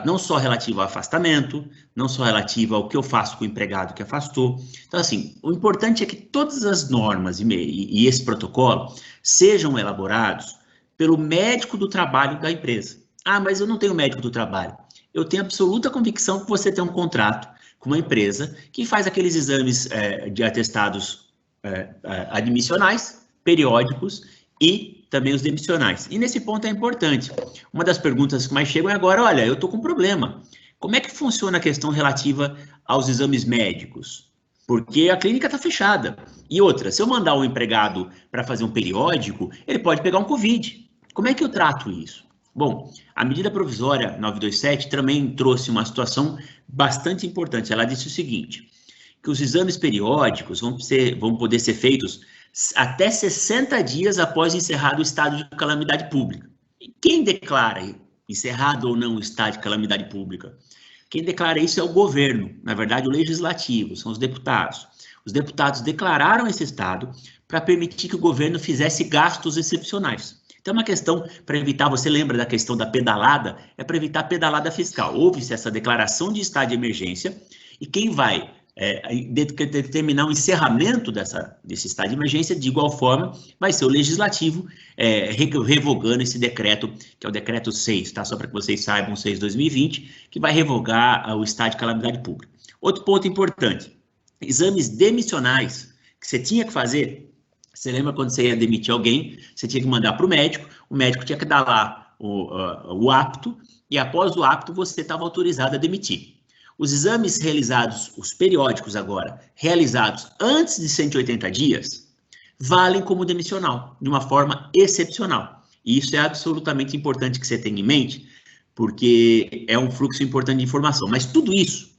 Não só relativo ao afastamento, não só relativo ao que eu faço com o empregado que afastou. Então, assim, o importante é que todas as normas e esse protocolo sejam elaborados pelo médico do trabalho da empresa. Ah, mas eu não tenho médico do trabalho. Eu tenho absoluta convicção que você tem um contrato com uma empresa que faz aqueles exames de atestados admissionais, periódicos e também os demissionais. E nesse ponto é importante. Uma das perguntas que mais chegam é agora, olha, eu estou com um problema. Como é que funciona a questão relativa aos exames médicos? Porque a clínica está fechada. E outra, se eu mandar um empregado para fazer um periódico, ele pode pegar um Covid. Como é que eu trato isso? Bom, a medida provisória 927 também trouxe uma situação bastante importante. Ela disse o seguinte, que os exames periódicos vão poder ser feitos até 60 dias após encerrado o estado de calamidade pública. E quem declara encerrado ou não o estado de calamidade pública? Quem declara isso é o governo, na verdade o legislativo, são os deputados. Os deputados declararam esse estado para permitir que o governo fizesse gastos excepcionais. Então é uma questão para evitar, você lembra da questão da pedalada? É para evitar a pedalada fiscal. Houve-se essa declaração de estado de emergência e quem vai determinar o encerramento desse estado de emergência, de igual forma, vai ser o legislativo revogando esse decreto, que é o decreto 6, tá? Só para que vocês saibam, 6/2020, que vai revogar o estado de calamidade pública. Outro ponto importante, exames demissionais que você tinha que fazer, você lembra quando você ia demitir alguém, você tinha que mandar para o médico tinha que dar lá o apto, e após o apto você estava autorizado a demitir. Os exames realizados, os periódicos agora, realizados antes de 180 dias, valem como demissional, de uma forma excepcional. E isso é absolutamente importante que você tenha em mente, porque é um fluxo importante de informação. Mas tudo isso,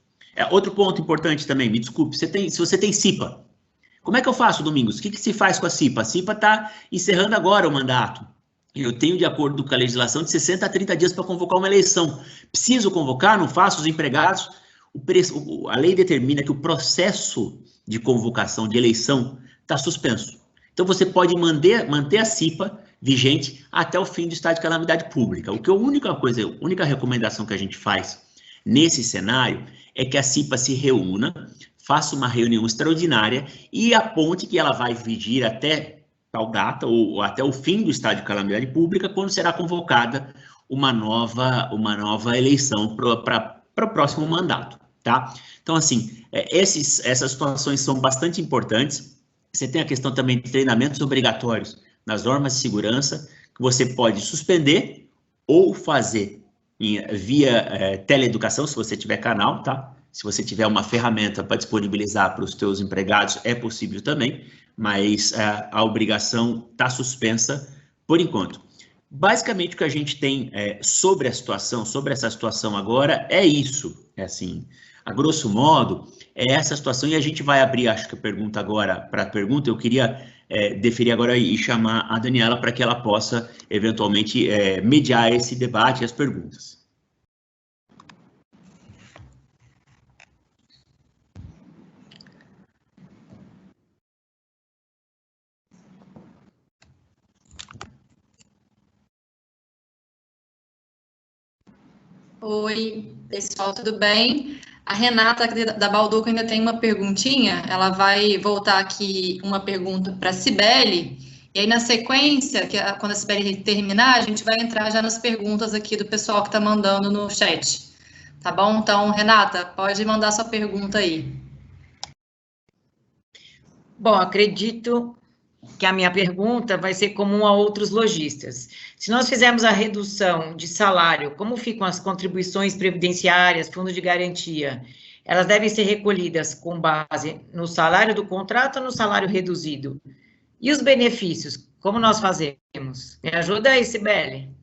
outro ponto importante também, me desculpe, se você tem CIPA, como é que eu faço, Domingos? O que se faz com a CIPA? A CIPA está encerrando agora o mandato. Eu tenho, de acordo com a legislação, de 60 a 30 dias para convocar uma eleição. Preciso convocar, não faço, os empregados... A lei determina que o processo de convocação de eleição está suspenso. Então, você pode manter a CIPA vigente até o fim do estado de calamidade pública. A única recomendação que a gente faz nesse cenário é que a CIPA se reúna, faça uma reunião extraordinária e aponte que ela vai vigir até tal data ou até o fim do estado de calamidade pública, quando será convocada uma nova eleição para o próximo mandato. Tá? Então, assim, essas situações são bastante importantes. Você tem a questão também de treinamentos obrigatórios nas normas de segurança, que você pode suspender ou fazer via teleeducação, se você tiver canal, tá? Se você tiver uma ferramenta para disponibilizar para os teus empregados, é possível também, mas a obrigação está suspensa por enquanto. Basicamente, o que a gente tem sobre essa situação agora é isso, assim, a grosso modo, é essa situação, e a gente vai abrir, acho que a pergunta agora, para a pergunta, eu queria deferir agora e chamar a Daniela para que ela possa, eventualmente, mediar esse debate e as perguntas. Oi, pessoal, tudo bem? A Renata da Balduco ainda tem uma perguntinha, ela vai voltar aqui uma pergunta para a Cibele, e aí na sequência, quando a Cibele terminar, a gente vai entrar já nas perguntas aqui do pessoal que está mandando no chat, tá bom? Então, Renata, pode mandar sua pergunta aí. Bom, acredito que a minha pergunta vai ser comum a outros lojistas. Se nós fizermos a redução de salário, como ficam as contribuições previdenciárias, fundo de garantia? Elas devem ser recolhidas com base no salário do contrato ou no salário reduzido? E os benefícios, como nós fazemos? Me ajuda aí, Cibele.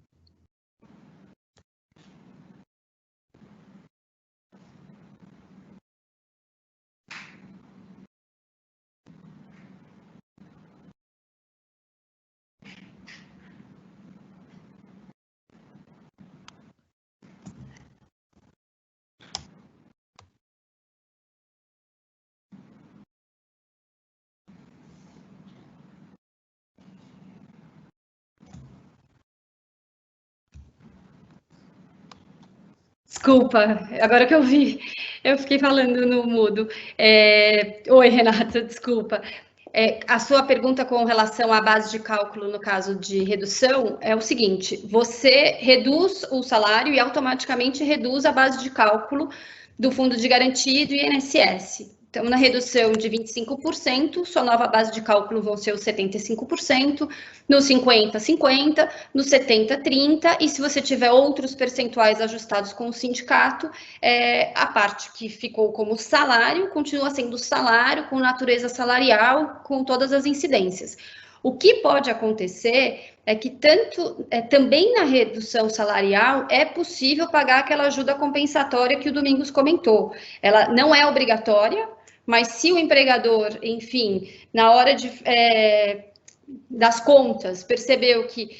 Desculpa, agora que eu vi, eu fiquei falando no mudo. Oi, Renata, desculpa. A sua pergunta com relação à base de cálculo, no caso de redução, é o seguinte: você reduz o salário e automaticamente reduz a base de cálculo do fundo de garantia e do INSS. Então, na redução de 25%, sua nova base de cálculo vão ser os 75%, no 50%, 50%, no 70%, 30%, e se você tiver outros percentuais ajustados com o sindicato, a parte que ficou como salário continua sendo salário, com natureza salarial, com todas as incidências. O que pode acontecer é que também na redução salarial é possível pagar aquela ajuda compensatória que o Domingos comentou. Ela não é obrigatória, mas se o empregador, enfim, na hora das contas, percebeu que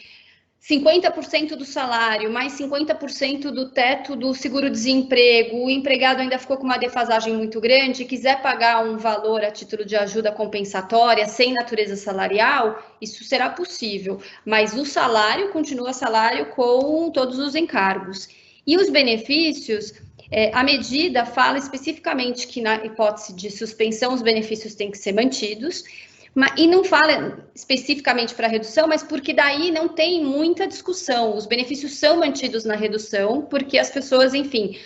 50% do salário, mais 50% do teto do seguro-desemprego, o empregado ainda ficou com uma defasagem muito grande, quiser pagar um valor a título de ajuda compensatória, sem natureza salarial, isso será possível, mas o salário continua salário com todos os encargos. E os benefícios, a medida fala especificamente que na hipótese de suspensão, os benefícios têm que ser mantidos, e não fala especificamente para redução, mas porque daí não tem muita discussão. Os benefícios são mantidos na redução, porque as pessoas, enfim,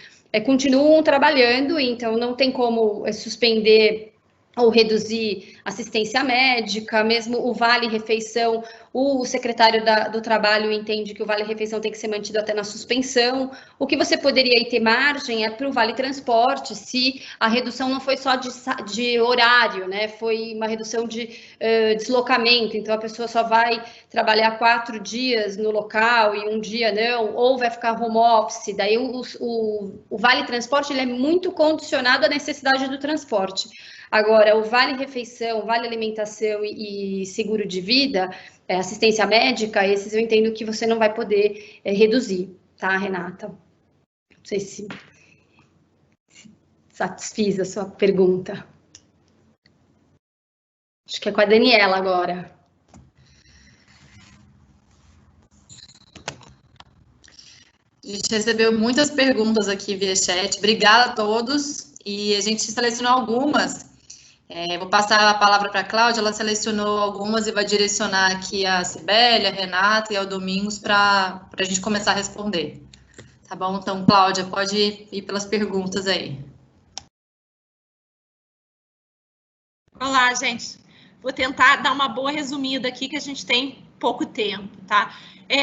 continuam trabalhando, então não tem como suspender ou reduzir assistência médica, mesmo o vale-refeição, o secretário do Trabalho entende que o vale-refeição tem que ser mantido até na suspensão. O que você poderia aí ter margem é para o vale-transporte, se a redução não foi só de horário, né? Foi uma redução de deslocamento, então a pessoa só vai trabalhar 4 dias no local e 1 dia não, ou vai ficar home office, daí o vale-transporte ele é muito condicionado à necessidade do transporte. Agora, o vale-refeição, vale-alimentação e seguro de vida, assistência médica, esses eu entendo que você não vai poder reduzir, tá, Renata? Não sei se satisfiz a sua pergunta. Acho que é com a Daniela agora. A gente recebeu muitas perguntas aqui via chat. Obrigada a todos. E a gente selecionou algumas. Vou passar a palavra para a Cláudia, ela selecionou algumas e vai direcionar aqui a Cibele, a Renata e ao Domingos para a gente começar a responder. Tá bom? Então, Cláudia, pode ir pelas perguntas aí. Olá, gente. Vou tentar dar uma boa resumida aqui, que a gente tem pouco tempo, tá?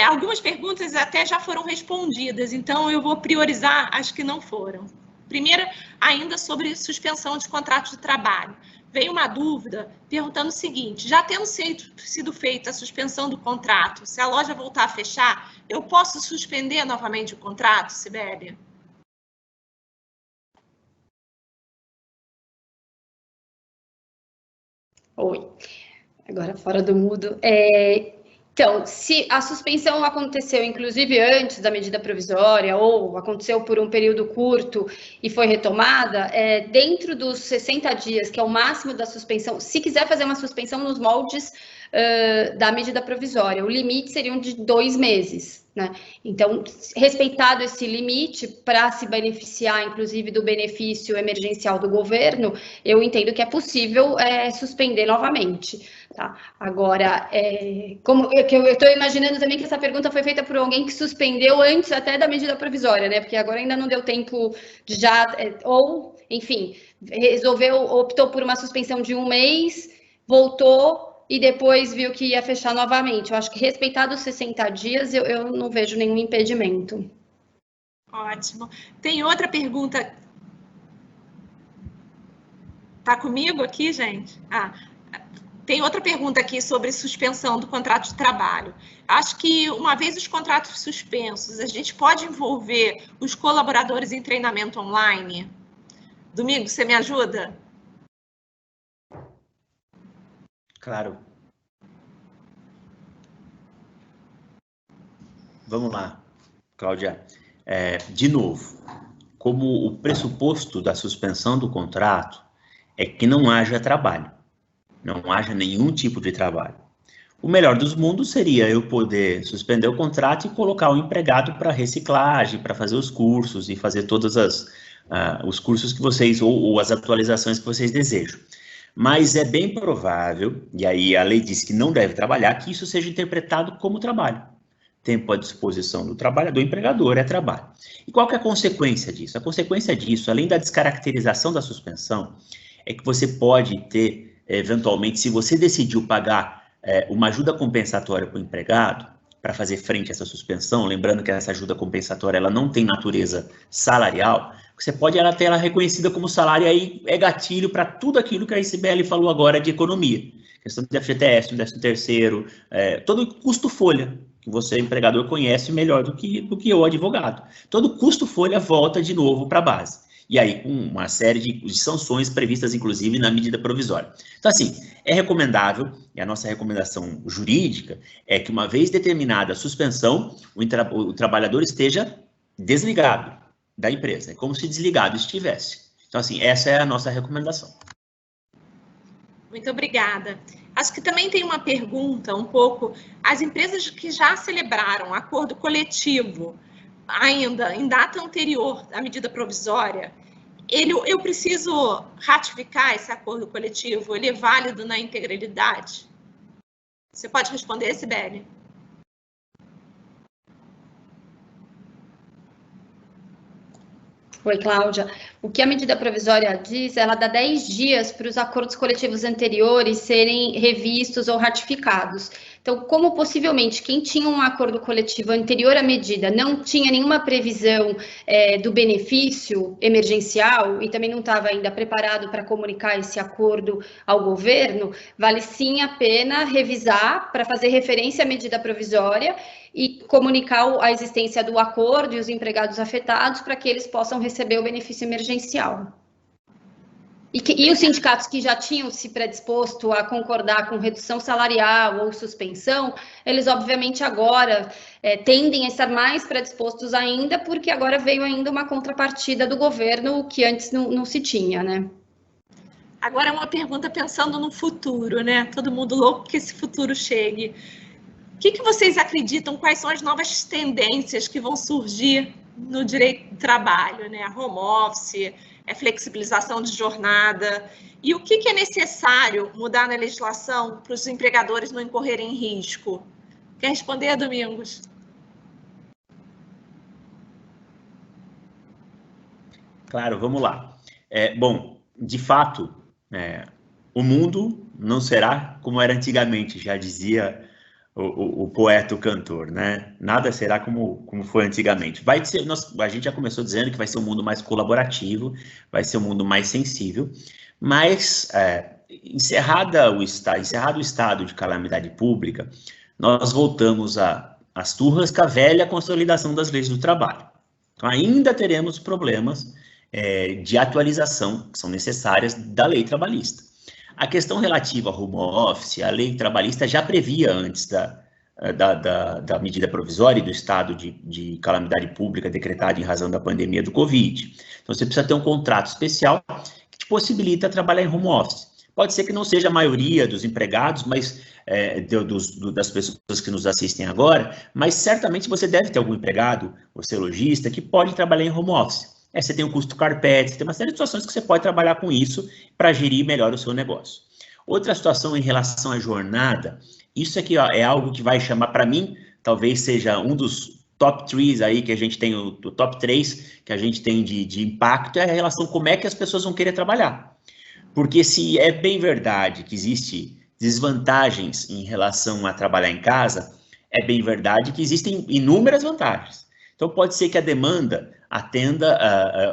Algumas perguntas até já foram respondidas, então eu vou priorizar as que não foram. Primeira, ainda sobre suspensão de contrato de trabalho. Veio uma dúvida perguntando o seguinte: já tendo sido feita a suspensão do contrato, se a loja voltar a fechar, eu posso suspender novamente o contrato, Sibeli? Oi, agora fora do mudo. Então, se a suspensão aconteceu, inclusive, antes da medida provisória, ou aconteceu por um período curto e foi retomada, dentro dos 60 dias, que é o máximo da suspensão, se quiser fazer uma suspensão nos moldes da medida provisória, o limite seriam de 2 meses, né? Então, respeitado esse limite, para se beneficiar, inclusive, do benefício emergencial do governo, eu entendo que é possível suspender novamente. Tá. Agora, como eu estou imaginando também que essa pergunta foi feita por alguém que suspendeu antes até da medida provisória, né? Porque agora ainda não deu tempo de já, ou, enfim, optou por uma suspensão de 1 mês, voltou e depois viu que ia fechar novamente. Eu acho que respeitado os 60 dias, eu não vejo nenhum impedimento. Ótimo. Tem outra pergunta. Tá comigo aqui, gente? Tem outra pergunta aqui sobre suspensão do contrato de trabalho. Acho que, uma vez os contratos suspensos, a gente pode envolver os colaboradores em treinamento online? Domingos, você me ajuda? Claro. Vamos lá, Cláudia. De novo, como o pressuposto da suspensão do contrato é que não haja trabalho, não haja nenhum tipo de trabalho. O melhor dos mundos seria eu poder suspender o contrato e colocar o empregado para reciclagem, para fazer os cursos e fazer todos os cursos que vocês, ou as atualizações que vocês desejam. Mas é bem provável, e aí a lei diz que não deve trabalhar, que isso seja interpretado como trabalho. Tempo à disposição do empregador é trabalho. E qual que é a consequência disso? A consequência disso, além da descaracterização da suspensão, é que você pode ter, eventualmente, se você decidiu pagar uma ajuda compensatória para o empregado, para fazer frente a essa suspensão, lembrando que essa ajuda compensatória ela não tem natureza salarial, você pode ter ela reconhecida como salário, e aí é gatilho para tudo aquilo que a Sibeli falou agora de economia. Questão de FGTS, 13º, todo custo folha, que você, empregador, conhece melhor do que eu, advogado. Todo custo folha volta de novo para a base. E aí, com uma série de sanções previstas, inclusive, na medida provisória. Então, assim, é recomendável, e a nossa recomendação jurídica é que, uma vez determinada a suspensão, o trabalhador esteja desligado da empresa. É como se desligado estivesse. Então, assim, essa é a nossa recomendação. Muito obrigada. Acho que também tem uma pergunta um pouco. As empresas que já celebraram acordo coletivo, ainda em data anterior à medida provisória, eu preciso ratificar esse acordo coletivo? Ele é válido na integralidade? Você pode responder, Sibeli? Oi, Cláudia. O que a medida provisória diz, ela dá 10 dias para os acordos coletivos anteriores serem revistos ou ratificados. Então, como possivelmente quem tinha um acordo coletivo anterior à medida não tinha nenhuma previsão do benefício emergencial e também não estava ainda preparado para comunicar esse acordo ao governo, vale sim a pena revisar para fazer referência à medida provisória e comunicar a existência do acordo e os empregados afetados para que eles possam receber o benefício emergencial. E os sindicatos que já tinham se predisposto a concordar com redução salarial ou suspensão, eles obviamente agora tendem a estar mais predispostos ainda, porque agora veio ainda uma contrapartida do governo que antes não se tinha, né? Agora uma pergunta pensando no futuro, né? Todo mundo louco que esse futuro chegue. O que vocês acreditam? Quais são as novas tendências que vão surgir no direito do trabalho, né? A home office, flexibilização de jornada. E o que é necessário mudar na legislação para os empregadores não incorrerem em risco? Quer responder, Domingos? Claro, vamos lá. Bom, de fato, o mundo não será como era antigamente, já dizia o poeta, o cantor, né? Nada será como foi antigamente. Vai ser, a gente já começou dizendo que vai ser um mundo mais colaborativo, vai ser um mundo mais sensível, mas encerrado o estado de calamidade pública, nós voltamos às turras com a velha consolidação das leis do trabalho. Então, ainda teremos problemas de atualização que são necessárias da lei trabalhista. A questão relativa ao home office, a lei trabalhista já previa antes da medida provisória e do estado de calamidade pública decretado em razão da pandemia do Covid. Então, você precisa ter um contrato especial que te possibilita trabalhar em home office. Pode ser que não seja a maioria dos empregados, mas das pessoas que nos assistem agora, mas certamente você deve ter algum empregado, você lojista, que pode trabalhar em home office. Você tem um custo carpete, você tem uma série de situações que você pode trabalhar com isso para gerir melhor o seu negócio. Outra situação em relação à jornada, isso aqui é algo que vai chamar, para mim, talvez seja um dos top 3 aí que a gente tem, o top 3 que a gente tem de impacto, é a relação como é que as pessoas vão querer trabalhar. Porque se é bem verdade que existe desvantagens em relação a trabalhar em casa, é bem verdade que existem inúmeras vantagens. Então, pode ser que a demanda atenda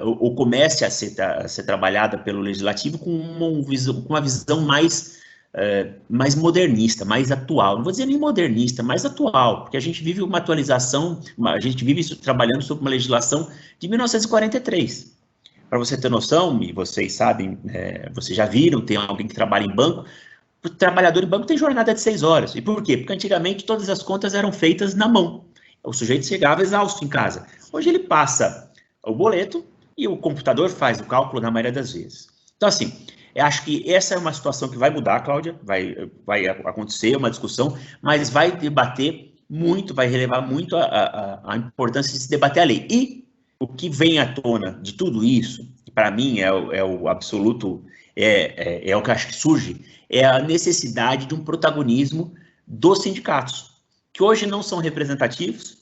ou comece a ser trabalhada pelo legislativo com uma visão mais modernista, mais atual. Não vou dizer nem modernista, mais atual, porque a gente vive uma atualização, a gente vive isso trabalhando sobre uma legislação de 1943. Para você ter noção, e vocês sabem, vocês já viram, tem alguém que trabalha em banco, o trabalhador em banco tem jornada de 6 horas. E por quê? Porque antigamente todas as contas eram feitas na mão. O sujeito chegava exausto em casa. Hoje ele passa o boleto e o computador faz o cálculo na maioria das vezes. Então, assim, eu acho que essa é uma situação que vai mudar, Cláudia, vai acontecer uma discussão, mas vai debater muito, vai relevar muito a importância de se debater a lei. E o que vem à tona de tudo isso, que para mim é o absoluto, é o que acho que surge, é a necessidade de um protagonismo dos sindicatos, que hoje não são representativos,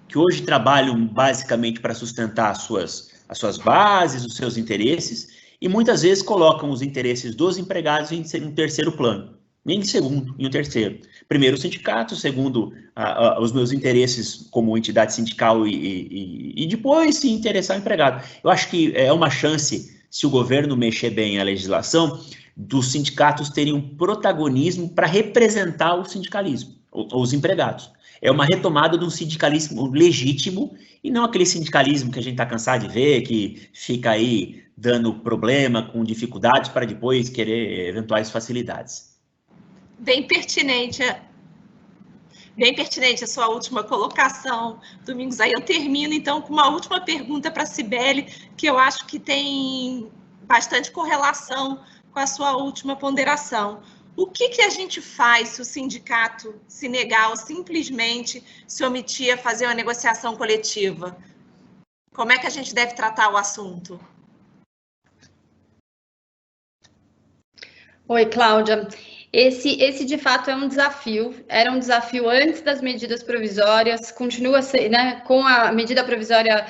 que hoje trabalham basicamente para sustentar as suas bases, os seus interesses, e muitas vezes colocam os interesses dos empregados em terceiro plano, nem em segundo, em um terceiro. Primeiro o sindicato, segundo os meus interesses como entidade sindical e depois se interessar o empregado. Eu acho que é uma chance, se o governo mexer bem a legislação, dos sindicatos terem um protagonismo para representar o sindicalismo, os empregados. É uma retomada de um sindicalismo legítimo e não aquele sindicalismo que a gente está cansado de ver, que fica aí dando problema, com dificuldades para depois querer eventuais facilidades. Bem pertinente a sua última colocação, Domingos. Aí eu termino, então, com uma última pergunta para a Cibele, que eu acho que tem bastante correlação com a sua última ponderação. O que a gente faz se o sindicato se negar ou simplesmente se omitir a fazer uma negociação coletiva? Como é que a gente deve tratar o assunto? Oi, Cláudia. Esse de fato é um desafio, era um desafio antes das medidas provisórias, continua a ser, né, com a medida provisória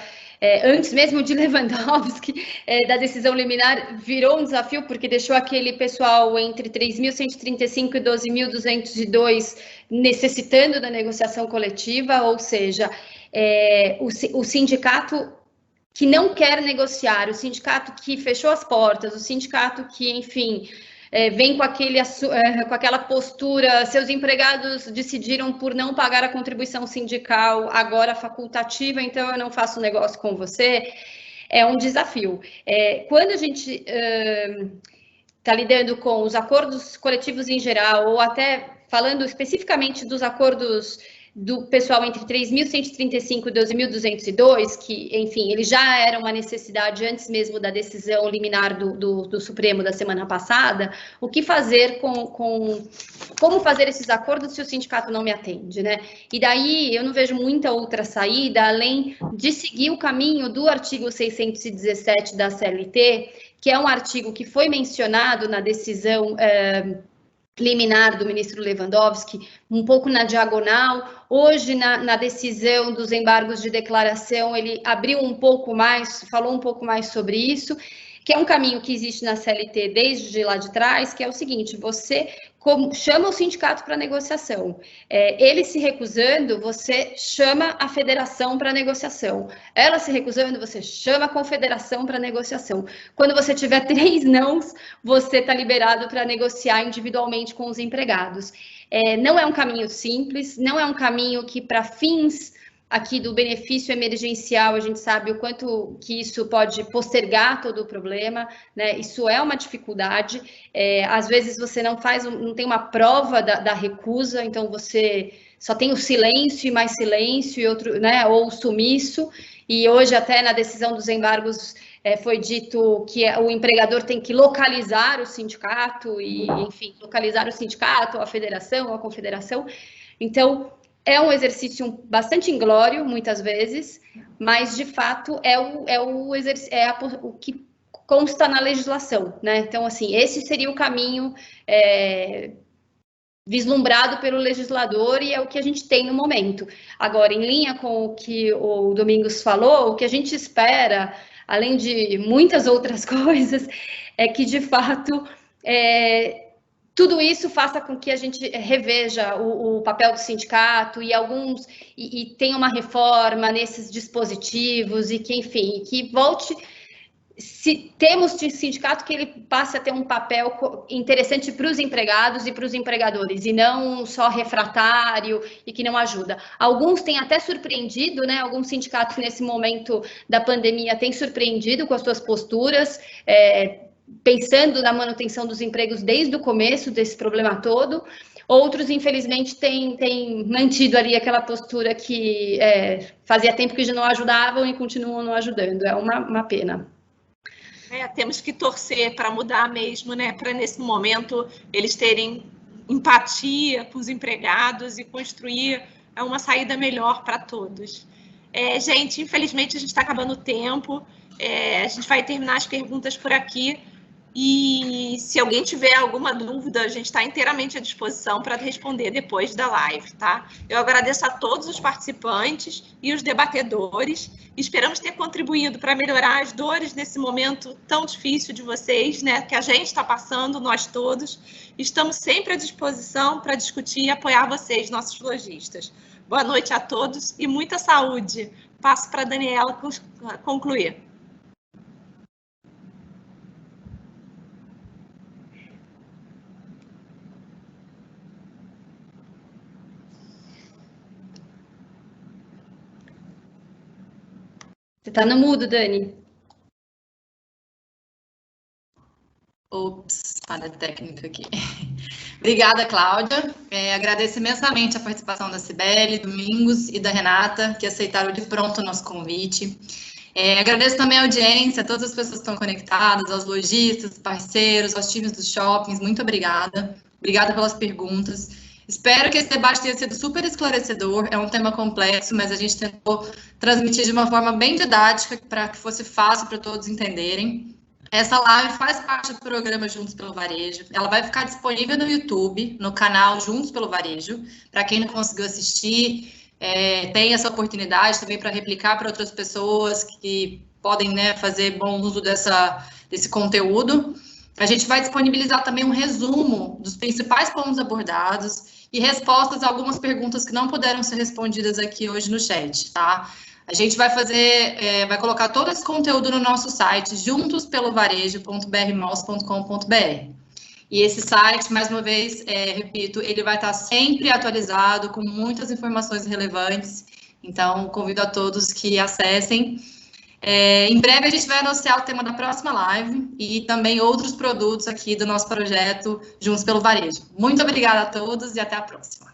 antes mesmo de Lewandowski, da decisão liminar, virou um desafio, porque deixou aquele pessoal entre 3.135 e 12.202 necessitando da negociação coletiva, ou seja, o sindicato que não quer negociar, o sindicato que fechou as portas, o sindicato que, enfim, vem com aquela postura, seus empregados decidiram por não pagar a contribuição sindical, agora facultativa, então eu não faço negócio com você, é um desafio. Quando a gente está lidando com os acordos coletivos em geral, ou até falando especificamente dos acordos do pessoal entre 3.135 e 12.202, que, enfim, ele já era uma necessidade antes mesmo da decisão liminar do Supremo da semana passada, o que fazer como fazer esses acordos se o sindicato não me atende, né? E daí eu não vejo muita outra saída, além de seguir o caminho do artigo 617 da CLT, que é um artigo que foi mencionado na decisão liminar do ministro Lewandowski, um pouco na diagonal. Hoje, na decisão dos embargos de declaração, ele abriu um pouco mais, falou um pouco mais sobre isso, que é um caminho que existe na CLT desde lá de trás, que é o seguinte: você chama o sindicato para negociação. Ele se recusando, você chama a federação para negociação. Ela se recusando, você chama a confederação para negociação. Quando você tiver 3 nãos, você está liberado para negociar individualmente com os empregados. Não é um caminho simples, não é um caminho que, para fins aqui do benefício emergencial, a gente sabe o quanto que isso pode postergar todo o problema, né? Isso é uma dificuldade. Às vezes você não tem uma prova da recusa, então você só tem o silêncio e mais silêncio, e outro, né? Ou o sumiço. E hoje, até na decisão dos embargos, foi dito que o empregador tem que localizar o sindicato, e, enfim, localizar o sindicato, a federação, ou a confederação. Então, é um exercício bastante inglório, muitas vezes, mas, de fato, o que consta na legislação, né? Então, assim, esse seria o caminho vislumbrado pelo legislador e é o que a gente tem no momento. Agora, em linha com o que o Domingos falou, o que a gente espera, além de muitas outras coisas, é que, de fato, tudo isso faça com que a gente reveja o papel do sindicato e tenha uma reforma nesses dispositivos e que, enfim, que volte. Se temos de sindicato, que ele passe a ter um papel interessante para os empregados e para os empregadores, e não só refratário e que não ajuda. Alguns têm até surpreendido, né? Alguns sindicatos, nesse momento da pandemia, têm surpreendido com as suas posturas, pensando na manutenção dos empregos desde o começo desse problema todo. Outros, infelizmente, têm mantido ali aquela postura que fazia tempo que já não ajudavam e continuam não ajudando. É uma pena. Temos que torcer para mudar mesmo, né? Para, nesse momento, eles terem empatia com os empregados e construir uma saída melhor para todos. Gente, infelizmente, a gente está acabando o tempo. A gente vai terminar as perguntas por aqui. E se alguém tiver alguma dúvida, a gente está inteiramente à disposição para responder depois da live, tá? Eu agradeço a todos os participantes e os debatedores. Esperamos ter contribuído para melhorar as dores nesse momento tão difícil de vocês, né? Que a gente está passando, nós todos. Estamos sempre à disposição para discutir e apoiar vocês, nossos lojistas. Boa noite a todos e muita saúde. Passo para a Daniela concluir. Você está no mudo, Dani. Ops, falha técnica aqui. Obrigada, Cláudia. Agradeço imensamente a participação da Cibele, Domingos e da Renata, que aceitaram de pronto o nosso convite. Agradeço também a audiência, a todas as pessoas que estão conectadas, aos lojistas, parceiros, aos times dos shoppings. Muito obrigada. Obrigada pelas perguntas. Espero que esse debate tenha sido super esclarecedor. É um tema complexo, mas a gente tentou transmitir de uma forma bem didática para que fosse fácil para todos entenderem. Essa live faz parte do programa Juntos pelo Varejo. Ela vai ficar disponível no YouTube, no canal Juntos pelo Varejo. Para quem não conseguiu assistir, tem essa oportunidade também para replicar para outras pessoas que podem, né, fazer bom uso desse conteúdo. A gente vai disponibilizar também um resumo dos principais pontos abordados e respostas a algumas perguntas que não puderam ser respondidas aqui hoje no chat, tá? A gente vai vai colocar todo esse conteúdo no nosso site, juntospelovarejo.brmalls.com.br. E esse site, mais uma vez, repito, ele vai estar sempre atualizado, com muitas informações relevantes. Então, convido a todos que acessem. Em breve a gente vai anunciar o tema da próxima live e também outros produtos aqui do nosso projeto Juntos pelo Varejo. Muito obrigada a todos e até a próxima.